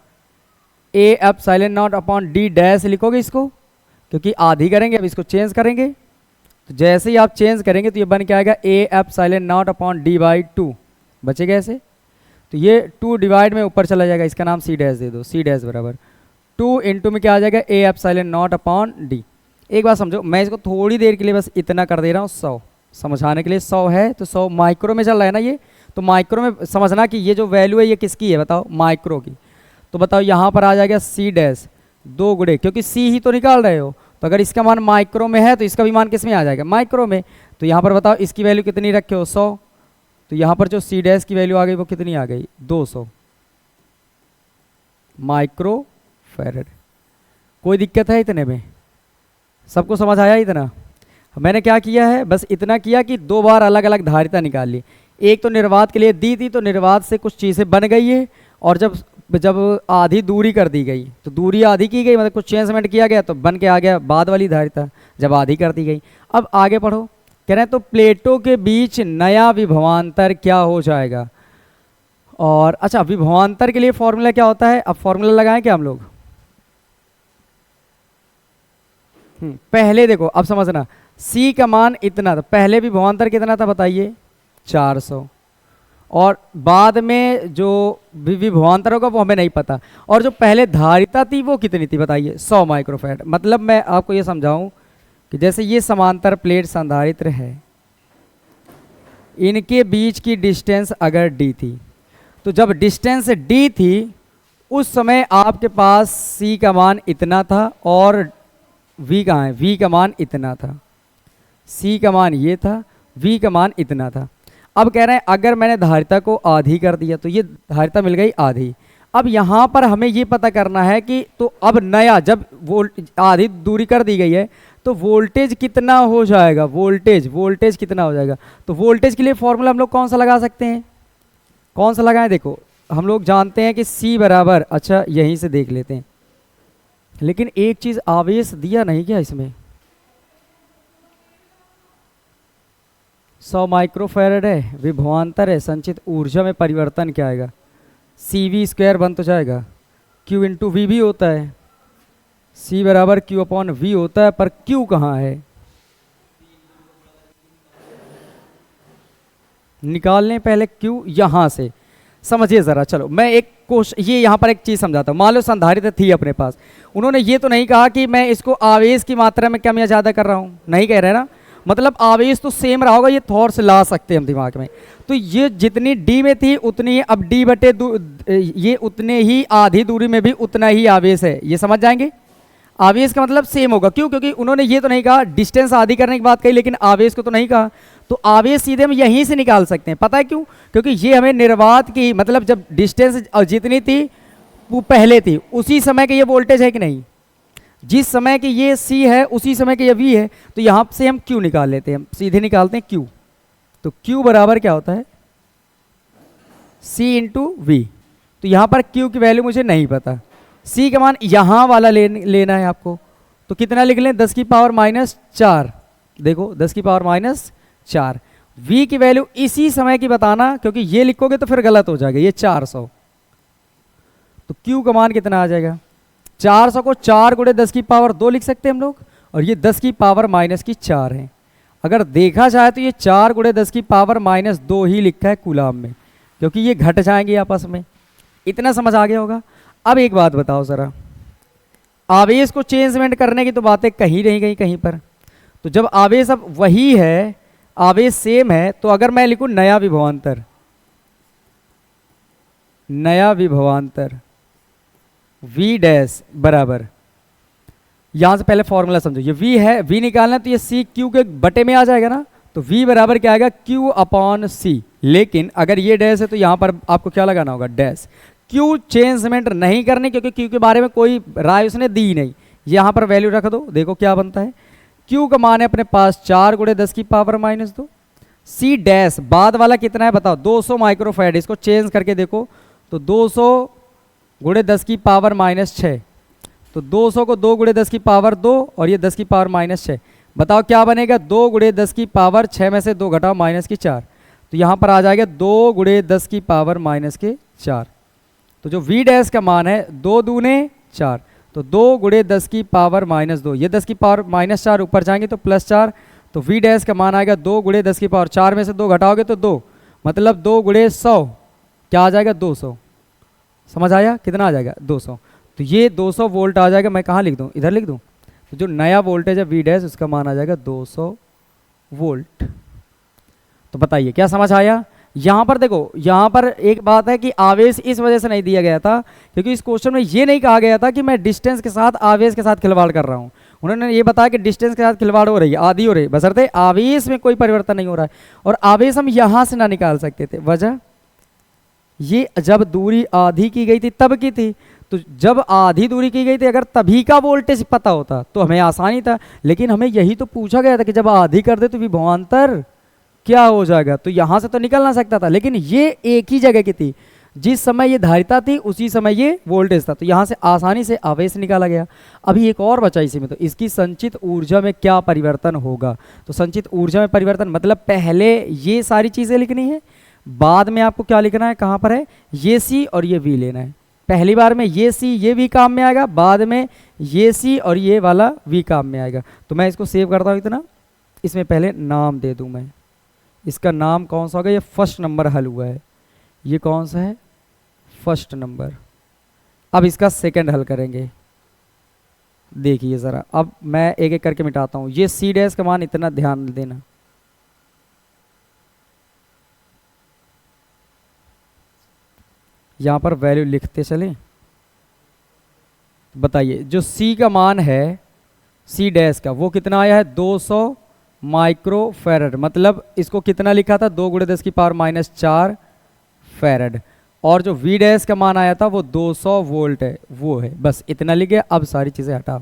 A epsilon not upon D dash लिखोगे इसको, क्योंकि आधी करेंगे अब इसको चेंज करेंगे, तो जैसे ही आप चेंज करेंगे तो ये बन के आएगा A epsilon not upon D by 2, बचेगा ऐसे। तो ये 2 डिवाइड में ऊपर चला जाएगा, इसका नाम C डैश दे दो, C डैश बराबर 2 इंटू में क्या आ जाएगा A epsilon not upon D. एक बात समझो, मैं इसको थोड़ी देर के लिए बस इतना कर दे रहा हूँ, 100 समझाने के लिए। 100 है तो 100 माइक्रो में चल रहा है ना ये, तो माइक्रो में समझना कि ये जो वैल्यू है ये किसकी है बताओ? माइक्रो की। तो बताओ यहाँ पर आ जाएगा C डैश 2 गुणे, क्योंकि C ही तो निकाल रहे हो, तो अगर इसका मान माइक्रो में है तो इसका भी मान किस में आ जाएगा? माइक्रो में। तो यहाँ पर बताओ इसकी वैल्यू कितनी रखे हो? 100। तो यहाँ पर जो C डैश की वैल्यू आ गई वो कितनी आ गई? 200 माइक्रो फैरेड। कोई दिक्कत है इतने में? सबको समझ आया इतना? मैंने क्या किया है, बस इतना किया कि 2 बार अलग अलग धारिता निकाल ली। एक तो निर्वात के लिए दी थी, तो निर्वात से कुछ चीज़ें बन गई है, और जब आधी दूरी कर दी गई तो दूरी आधी की गई, मतलब कुछ चेंजमेंट किया गया तो बन के आ गया बाद वाली धारिता जब आधी कर दी गई। अब आगे पढ़ो, कह रहे हैं तो प्लेटों के बीच नया विभवांतर क्या हो जाएगा? और अच्छा, विभवांतर के लिए फॉर्मूला क्या होता है? अब फॉर्मूला लगाएं क्या हम लोग? पहले देखो, अब समझना, C का मान इतना था, पहले विभवांतर कितना था बताइए? 400, और बाद में जो विभवांतर होगा वो हमें नहीं पता, और जो पहले धारिता थी वो कितनी थी बताइए? 100 माइक्रोफैराड। मतलब मैं आपको ये समझाऊं कि जैसे ये समांतर प्लेट संधारित्र है, इनके बीच की डिस्टेंस अगर d थी, तो जब डिस्टेंस d थी उस समय आपके पास C का मान इतना था, और V कहाँ है? V का मान इतना था, C का मान ये था, V का मान इतना था। अब कह रहे हैं अगर मैंने धारिता को आधी कर दिया तो ये धारिता मिल गई आधी। अब यहाँ पर हमें ये पता करना है कि तो अब नया, जब आधी दूरी कर दी गई है तो वोल्टेज कितना हो जाएगा? वोल्टेज कितना हो जाएगा? तो वोल्टेज के लिए फॉर्मूला हम लोग कौन सा लगा सकते हैं? कौन सा लगाएं? देखो हम लोग जानते हैं कि C बराबर, अच्छा यहीं से देख लेते हैं, लेकिन एक चीज़ आवेश दिया नहीं क्या इसमें? 100 माइक्रोफैराड है, विभवांतर है, संचित ऊर्जा में परिवर्तन क्या आएगा? CV² बन तो जाएगा, Q इंटू V भी होता है, C बराबर Q अपॉन V होता है, पर Q कहाँ है? निकाल लें पहले Q यहाँ से, समझिए ज़रा। चलो मैं एक ये यहाँ पर एक चीज़ समझाता हूँ। मान लो संधारित्र थी अपने पास, उन्होंने ये तो नहीं कहा कि मैं इसको आवेश की मात्रा में कम या ज़्यादा कर रहा हूँ, नहीं कह रहे ना, मतलब आवेश तो सेम रहा होगा, ये थॉट से ला सकते हैं हम दिमाग में। तो ये जितनी D में थी उतनी ही अब D बटे ये उतने ही आधी दूरी में भी उतना ही आवेश है, ये समझ जाएंगे। आवेश का मतलब सेम होगा, क्यों? क्योंकि उन्होंने ये तो नहीं कहा, डिस्टेंस आधी करने की बात कही, लेकिन आवेश को तो नहीं कहा, तो आवेश सीधे हम यहीं से निकाल सकते हैं। पता है क्यों? क्योंकि ये हमें निर्वात की, मतलब जब डिस्टेंस जितनी थी वो पहले थी, उसी समय के ये वोल्टेज है कि नहीं? जिस समय की ये C है उसी समय की ये V है, तो यहाँ से हम Q निकाल लेते हैं, हम सीधे निकालते हैं Q। तो Q बराबर क्या होता है? C into V। तो यहाँ पर Q की वैल्यू मुझे नहीं पता, C का मान यहाँ वाला लेना है आपको, तो कितना लिख लें? 10 की पावर माइनस 4। देखो 10 की पावर माइनस 4। V की वैल्यू इसी समय की बताना, क्योंकि ये लिखोगे तो फिर गलत हो जाएगा, ये 400। तो Q का मान कितना आ जाएगा? 400 को 4 गुणे 10 की पावर 2 लिख सकते हैं हम लोग, और ये 10 की पावर माइनस की 4 है। अगर देखा जाए तो ये 4 गुणे 10 की पावर माइनस 2 ही लिखा है कूलाम में, क्योंकि ये घट जाएंगे आपस में। इतना समझ आ गया होगा। अब एक बात बताओ ज़रा, आवेश को चेंजमेंट करने की तो बातें कहीं नहीं गई कहीं पर, तो जब आवेश अब वही है, आवेश सेम है, तो अगर मैं लिखूं नया विभवांतर, V डैश बराबर, यहां से पहले फॉर्मूला समझो, ये V है, V निकालना है तो ये C Q के बटे में आ जाएगा ना, तो V बराबर क्या आएगा? Q upon C। लेकिन अगर ये डैश है तो यहां पर आपको क्या लगाना होगा? डैश। Q चेंजमेंट नहीं करने, क्योंकि Q के बारे में कोई राय उसने दी नहीं, यहां पर वैल्यू रख दो, देखो क्या बनता है। Q का मान है अपने पास 4 गुणे 10 की पावर माइनस 2। C डैश बाद वाला कितना है बताओ? 200 माइक्रोफैराड। इसको चेंज करके देखो तो 200 गुणे 10 की पावर माइनस 6, तो 200 को 2 गुणे 10 की पावर 2 और ये 10 की पावर -6। बताओ क्या बनेगा, 2 गुणे 10 की पावर 6 में से 2 घटाओ -4, तो यहाँ पर आ जाएगा 2 गुणे 10 की पावर -4। तो जो v डैश का मान है 2 दूने 4, तो 2 गुणे 10 की पावर -2, ये 10 की पावर -4 ऊपर जाएंगे तो +4, तो v डैश का मान आएगा 2 गुणे 10 की पावर 4 में से 2 घटाओगे तो 2, मतलब 2 गुणे 100 क्या आ जाएगा 200। समझ आया, कितना आ जाएगा 200। तो ये 200 वोल्ट आ जाएगा। मैं कहाँ लिख दूँ, इधर लिख दूँ। तो जो नया वोल्टेज है v डैश उसका मान आ जाएगा 200 वोल्ट। तो बताइए क्या समझ आया। यहाँ पर देखो, यहाँ पर एक बात है कि आवेश इस वजह से नहीं दिया गया था क्योंकि इस क्वेश्चन में ये नहीं कहा गया था कि मैं डिस्टेंस के साथ आवेश के साथ खिलवाड़ कर रहा हूँ। उन्होंने ये बताया कि डिस्टेंस के साथ खिलवाड़ हो रही है, आधी हो रही है, बशर्ते आवेश में कोई परिवर्तन नहीं हो रहा है। और आवेश हम यहाँ से ना निकाल सकते थे, वजह ये जब दूरी आधी की गई थी तब की थी। तो जब आधी दूरी की गई थी, अगर तभी का वोल्टेज पता होता तो हमें आसानी था, लेकिन हमें यही तो पूछा गया था कि जब आधी कर दे तो विभवांतर क्या हो जाएगा। तो यहां से तो निकल ना सकता था, लेकिन ये एक ही जगह की थी, जिस समय ये धारिता थी उसी समय ये वोल्टेज था, तो यहां से आसानी से आवेश निकाला गया। अभी एक और बचा इसी में, तो इसकी संचित ऊर्जा में क्या परिवर्तन होगा। तो संचित ऊर्जा में परिवर्तन मतलब पहले ये सारी चीजें लिखनी है, बाद में आपको क्या लिखना है, कहां पर है, ये सी और ये वी लेना है। पहली बार में ये सी ये वी काम में आएगा, बाद में ये सी और ये वाला वी काम में आएगा। तो मैं इसको सेव करता हूँ इतना, इसमें पहले नाम दे दूं मैं, इसका नाम कौन सा होगा, ये फर्स्ट नंबर हल हुआ है, ये कौन सा है, फर्स्ट नंबर। अब इसका सेकंड हल करेंगे। देखिए ज़रा, अब मैं एक एक करके मिटाता हूँ। ये सी डैश का मान इतना ध्यान देना, यहाँ पर वैल्यू लिखते चलें। बताइए जो सी का मान है सी डैश का, वो कितना आया है 200 माइक्रो फैरड, मतलब इसको कितना लिखा था 2 गुणे 10 की पावर -4 फैरड। और जो वी डैश का मान आया था वो 200 वोल्ट है, वो है, बस इतना लिख गया। अब सारी चीजें हटाओ।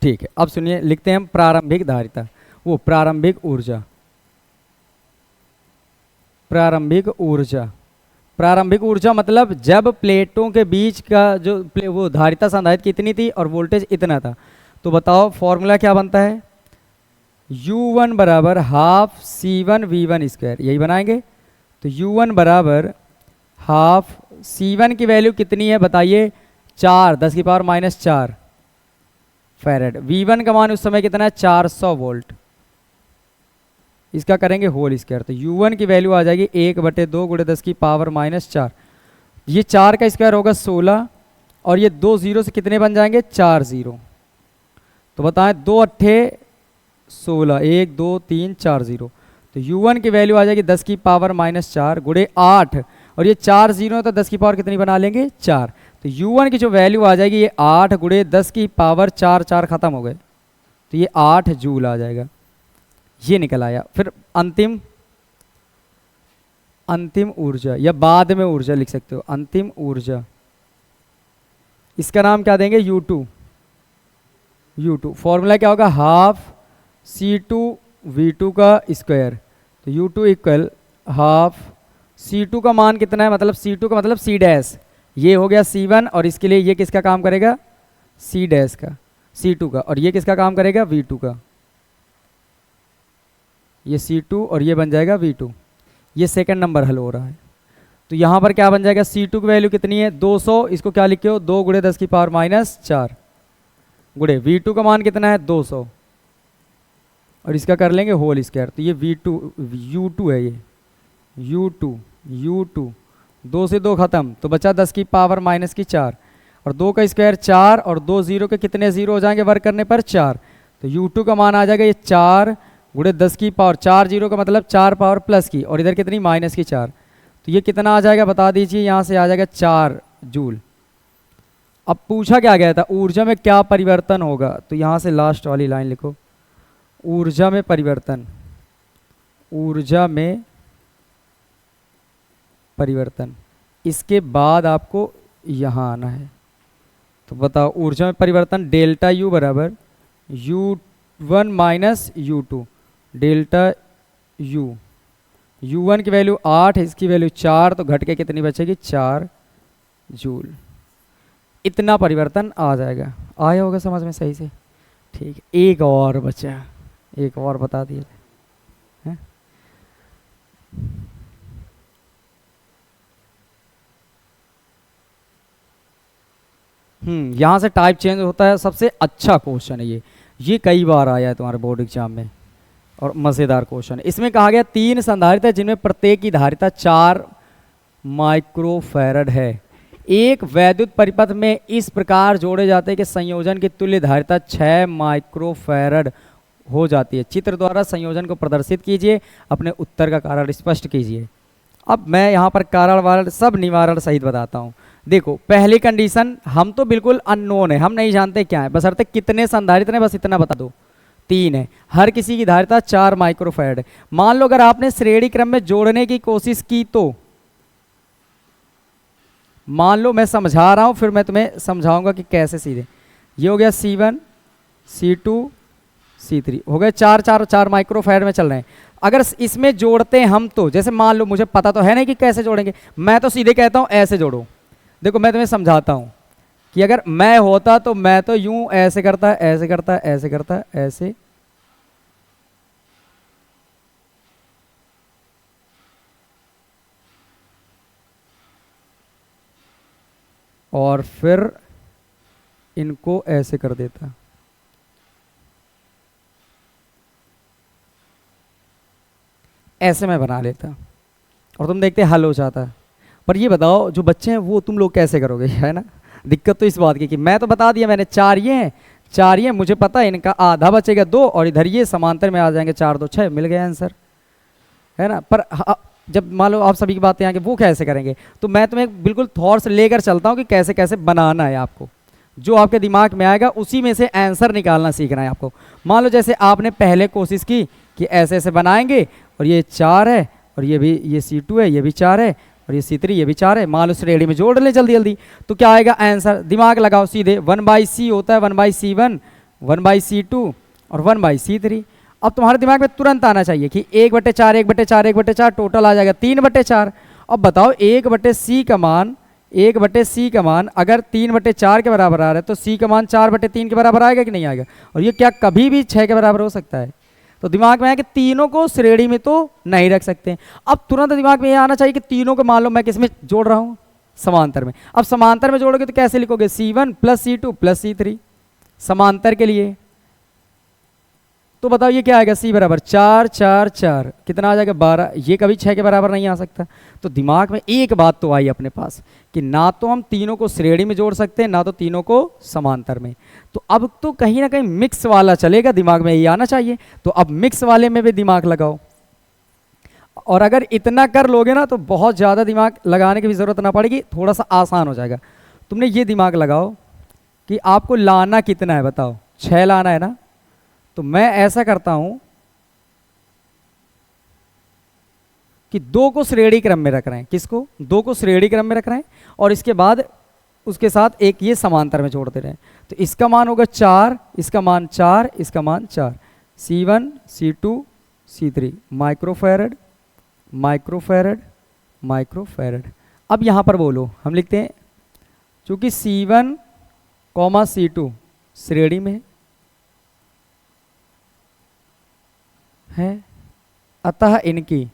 ठीक है, अब सुनिए, लिखते हैं हम प्रारंभिक धारिता, वो प्रारंभिक ऊर्जा, प्रारंभिक ऊर्जा, प्रारंभिक ऊर्जा मतलब जब प्लेटों के बीच का जो वो धारिता संधारित कितनी थी और वोल्टेज इतना था। तो बताओ फॉर्मूला क्या बनता है, U1 बराबर हाफ C1 V1 स्क्वायर, यही बनाएंगे। तो U1 बराबर हाफ C1 की वैल्यू कितनी है बताइए, 4 10 की पावर -4 फैरेड। V1 का मान उस समय कितना है 400 वोल्ट, इसका करेंगे होल स्क्वायर। तो U1 की वैल्यू आ जाएगी 1/2 गुणे 10 की पावर -4, ये 4 का स्क्वायर होगा 16 और ये 2 जीरो से कितने बन जाएंगे 4 जीरो। तो बताएं 2 अट्ठे 16, 1 2 3 4 जीरो। तो U1 की वैल्यू आ जाएगी 10 की पावर -4 गुणे 8 और ये 4 जीरो तो 10 की पावर कितनी बना लेंगे 4। तो U1 की जो वैल्यू आ जाएगी ये 8 गुणे 10 की पावर 4, 4 खत्म हो गए, तो ये 8 जूल आ जाएगा, ये निकल आया। फिर अंतिम अंतिम ऊर्जा या बाद में ऊर्जा लिख सकते हो, अंतिम ऊर्जा, इसका नाम क्या देंगे U2। U2 फॉर्मूला क्या होगा, हाफ C2 V2 का स्क्वायर। तो U2 इक्वल हाफ C2 का मान कितना है, मतलब C2 का मतलब C डैश, ये हो गया C1 और इसके लिए ये किसका काम करेगा C डैश का, C2 का, और ये किसका काम करेगा V2 का, ये C2 और ये बन जाएगा V2। ये सेकंड नंबर हल हो रहा है। तो यहाँ पर क्या बन जाएगा, C2 की वैल्यू कितनी है 200, इसको क्या लिखे हो 2 गुणे 10 की पावर -4 गुणे V2 का मान कितना है 200 और इसका कर लेंगे होल स्क्वायर। तो ये V2 U2 है, ये U2 2 से 2 खत्म, तो बचा 10 की पावर -4 और 2 का स्क्वायर 4 और 2 जीरो के कितने जीरो हो जाएंगे वर्क करने पर 4। तो U2 का मान आ जाएगा ये 4 गुणे 10 की पावर 4 जीरो का मतलब 4 पावर प्लस की और इधर कितनी -4। तो ये कितना आ जाएगा बता दीजिए, यहाँ से आ जाएगा 4 जूल। अब पूछा क्या गया था, ऊर्जा में क्या परिवर्तन होगा। तो यहाँ से लास्ट वाली लाइन लिखो, ऊर्जा में परिवर्तन, ऊर्जा में परिवर्तन। इसके बाद आपको यहाँ आना है, तो बताओ ऊर्जा में परिवर्तन डेल्टा यू बराबर U1 minus U2, delta U, U1 की वैल्यू 8, इसकी वैल्यू 4, तो घट के कितनी बचेगी 4 जूल। इतना परिवर्तन आ जाएगा। आया होगा समझ में सही से? ठीक है, एक और बचा, एक और बता दिया है। यहाँ से टाइप चेंज होता है, सबसे अच्छा क्वेश्चन है ये कई बार आया है तुम्हारे बोर्ड एग्जाम में और मज़ेदार क्वेश्चन है। इसमें कहा गया 3 संधारित्र जिनमें प्रत्येक की धारिता 4 माइक्रोफैरड है, एक वैद्युत परिपथ में इस प्रकार जोड़े जाते हैं कि संयोजन की तुल्य धारिता 6 माइक्रोफैरड हो जाती है। चित्र द्वारा संयोजन को प्रदर्शित कीजिए, अपने उत्तर का कारण स्पष्ट कीजिए। अब मैं यहाँ पर कारण वारण सब निवारण सहित बताता हूँ। देखो पहली कंडीशन, हम तो बिल्कुल अननोन है, हम नहीं जानते क्या है, बशर्ते कितने संधारित्र हैं बस इतना बता दो, 3 है, हर किसी की धारिता 4 माइक्रोफैरड है। मान लो अगर आपने श्रेणी क्रम में जोड़ने की कोशिश की तो, मान लो मैं समझा रहा हूं फिर मैं तुम्हें समझाऊंगा कि कैसे सीधे। ये हो गया C1 C2 C3 हो गए 4 माइक्रोफैरड में चल रहे हैं। अगर इसमें जोड़ते हैं हम तो, जैसे मान लो मुझे पता तो है नहीं कि कैसे जोड़ेंगे, मैं तो सीधे कहता हूं ऐसे जोड़ो। देखो मैं तुम्हें समझाता हूं कि अगर मैं होता तो मैं तो यूं ऐसे करता, ऐसे करता, ऐसे करता, ऐसे, और फिर इनको ऐसे कर देता। ऐसे मैं बना लेता और तुम देखते हल हो जाता। पर ये बताओ जो बच्चे हैं वो तुम लोग कैसे करोगे, है ना? दिक्कत तो इस बात की कि मैं तो बता दिया मैंने 4 ये हैं, 4 ये, मुझे पता है इनका आधा बचेगा 2 और इधर ये समांतर में आ जाएंगे 4 2 6, मिल गया आंसर, है ना? पर जब मान लो आप सभी की बातें आएंगे वो कैसे करेंगे, तो मैं तुम्हें बिल्कुल थॉट्स लेकर चलता हूँ कि कैसे कैसे बनाना है आपको। जो आपके दिमाग में आएगा उसी में से आंसर निकालना सीखना है आपको। मान लो जैसे आपने पहले कोशिश की कि ऐसे ऐसे बनाएंगे और ये 4 है और ये भी, ये C2 है, ये भी 4 है और ये C3, ये भी 4 है, मान लो श्रेणी में जोड़ ले जल्दी जल्दी, तो क्या आएगा आंसर? दिमाग लगाओ सीधे, 1/C होता है 1/C1, 1/C2 और 1/C3। अब तुम्हारे दिमाग में तुरंत आना चाहिए कि 1/4 1/4 1/4 टोटल आ जाएगा 3/4। अब बताओ 1/C का मान, 1/C का मान अगर 3/4 के बराबर आ रहा है तो C का मान 4/3 के बराबर आएगा कि नहीं आएगा? और ये क्या कभी भी 6 के बराबर हो सकता है? तो दिमाग में है कि तीनों को श्रेणी में तो नहीं रख सकते। अब तुरंत दिमाग में ये आना चाहिए कि तीनों को मान लो मैं किस में जोड़ रहा हूँ, समांतर में। अब समांतर में जोड़ोगे तो कैसे लिखोगे? C1 + C2 + C3 समांतर के लिए। तो बताओ ये क्या आएगा? C बराबर 4 4 4 कितना आ जाएगा? 12। ये कभी 6 के बराबर नहीं आ सकता। तो दिमाग में एक बात तो आई अपने पास कि ना तो हम तीनों को श्रेणी में जोड़ सकते हैं ना तो तीनों को समांतर में। तो अब तो कहीं ना कहीं मिक्स वाला चलेगा, दिमाग में ये आना चाहिए। तो अब मिक्स वाले में भी दिमाग लगाओ, और अगर इतना कर लोगे ना तो बहुत ज़्यादा दिमाग लगाने की भी ज़रूरत ना पड़ेगी, थोड़ा सा आसान हो जाएगा। तुमने ये दिमाग लगाओ कि आपको लाना कितना है, बताओ 6 लाना है ना? तो मैं ऐसा करता हूं कि 2 को श्रेणी क्रम में रख रहे हैं। किसको? 2 को श्रेणी क्रम में रख रहे हैं और इसके बाद उसके साथ एक ये समांतर में जोड़ते रहे। तो इसका मान होगा 4, इसका मान 4, इसका मान 4, C1 C2 C3 microfarad microfarad microfarad. अब यहां पर बोलो, हम लिखते हैं चूंकि C1 C2 श्रेणी में है, अतः इनकी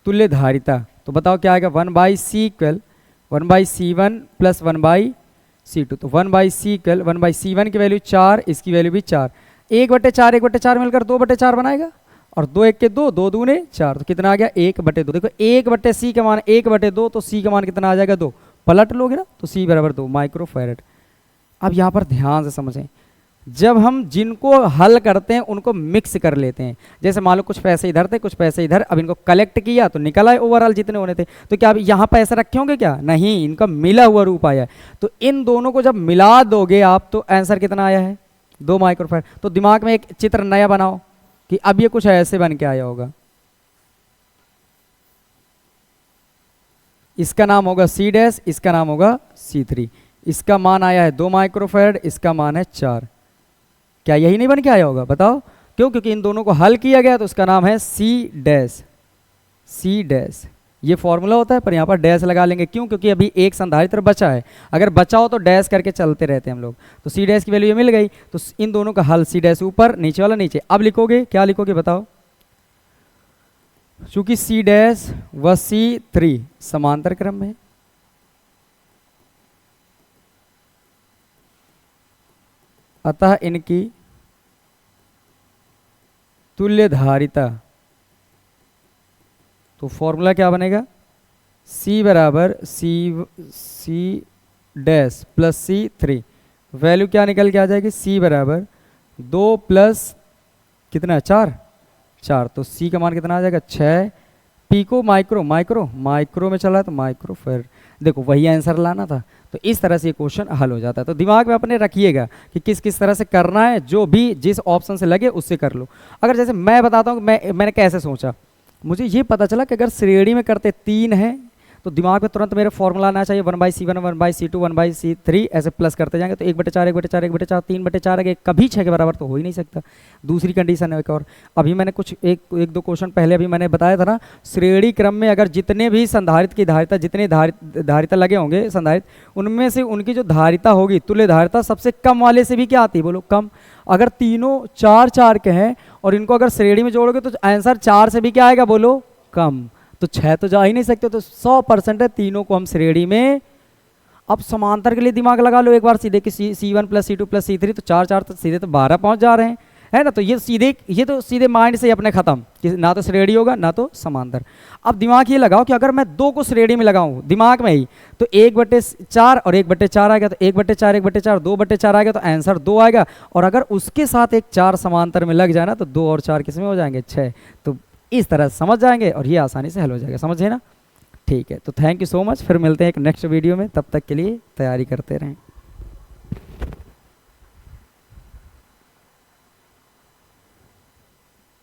तुल्य धारिता, तो बताओ क्या आएगा? 1/C equal 1/C1 + 1/C2। तो 1/C इक्वल 1/C1 की वैल्यू 4, इसकी वैल्यू भी 4, 1/4 1/4 मिलकर 2/4 बनाएगा और 2 1 के 2, 2 दूने 4, तो कितना आ गया? 1/2। देखो 1/C का मान 1/2, तो C का मान कितना आ जाएगा? 2। पलट लोगे ना तो C बराबर 2 माइक्रोफैरड। अब यहाँ पर ध्यान से समझें, जब हम जिनको हल करते हैं उनको मिक्स कर लेते हैं। जैसे मान लो कुछ पैसे इधर थे कुछ पैसे इधर, अब इनको कलेक्ट किया तो निकल आए ओवरऑल जितने होने थे। तो क्या अब यहाँ पैसे रखे होंगे क्या? नहीं, इनका मिला हुआ रूप आया है। तो इन दोनों को जब मिला दोगे आप तो आंसर कितना आया है? 2 माइक्रोफैरड। तो दिमाग में एक चित्र नया बनाओ कि अब ये कुछ ऐसे बन के आया होगा। इसका नाम होगा सी डैश, इसका नाम होगा C3। इसका मान आया है 2 माइक्रोफैरड, इसका मान है 4। क्या यही नहीं बन के आया होगा बताओ? क्यों? क्योंकि इन दोनों को हल किया गया तो उसका नाम है सी डैश। सी डैश ये फॉर्मूला होता है, पर यहाँ पर डैश लगा लेंगे। क्यों? क्योंकि अभी एक संधारित्र बचा है, अगर बचा हो तो डैश करके चलते रहते हैं हम लोग। तो सी डैश की वैल्यू ये मिल गई, तो इन दोनों का हल सी डैश ऊपर, नीचे वाला नीचे। अब लिखोगे, क्या लिखोगे बताओ? चूंकि सी डैश व C3 समांतर क्रम में, अतः इनकी तुल्य धारिता, तो फॉर्मूला क्या बनेगा? C बराबर C dash plus C3। Value क्या निकल के आ जाएगी? C बराबर 2 प्लस कितना? 4। तो C का मान कितना आ जाएगा? 6 पिको माइक्रो, माइक्रो में चला है तो माइक्रोफैरड। देखो वही आंसर लाना था। तो इस तरह से ये क्वेश्चन हल हो जाता है। तो दिमाग में अपने रखिएगा कि किस किस तरह से करना है, जो भी जिस ऑप्शन से लगे उससे कर लो। अगर जैसे मैं बताता हूँ कि मैंने कैसे सोचा, मुझे ये पता चला कि अगर श्रेणी में करते 3 हैं तो दिमाग में तुरंत मेरे फॉर्मूला आना चाहिए 1/C1 1/C2 1/C3, ऐसे प्लस करते जाएंगे तो 1/4 1/4 1/4 3/4 आगे, कभी 6 के बराबर तो हो ही नहीं सकता। दूसरी कंडीशन है एक और, अभी मैंने कुछ एक दो क्वेश्चन पहले अभी मैंने बताया था ना, श्रेणी क्रम में अगर जितने भी संधारित्र की धारिता, जितने धारिता लगे होंगे संधारित, उनमें से उनकी जो धारिता होगी, तुल्य धारिता सबसे कम वाले से भी क्या आती है बोलो? कम। अगर तीनों 4 के हैं और इनको अगर श्रेणी में जोड़ोगे तो आंसर 4 से भी क्या आएगा बोलो? कम। तो 6 तो जा ही नहीं सकते, तो 100% है तीनों को हम श्रेणी में। अब समांतर के लिए दिमाग लगा लो एक बार सीधे कि C1 plus C2 plus C3, तो 4 तो सीधे तो 12 पहुंच जा रहे हैं, है ना? तो ये तो सीधे माइंड से अपने खत्म कि ना तो श्रेणी होगा ना तो समांतर। अब दिमाग ये लगाओ कि अगर मैं 2 को श्रेणी में लगाऊं दिमाग में ही, तो 1/4 और 1/4 आएगा, तो 1/4 1/4 2/4 आएगा, तो आंसर 2 आएगा। और अगर उसके साथ एक 4 समांतर में लग जाए ना, तो 2 और 4 किस में हो जाएंगे? 6। तो इस तरह समझ जाएंगे और ये आसानी से हल हो जाएगा। समझे ना? ठीक है, तो थैंक यू सो मच। फिर मिलते हैं एक नेक्स्ट वीडियो में, तब तक के लिए तैयारी करते रहें।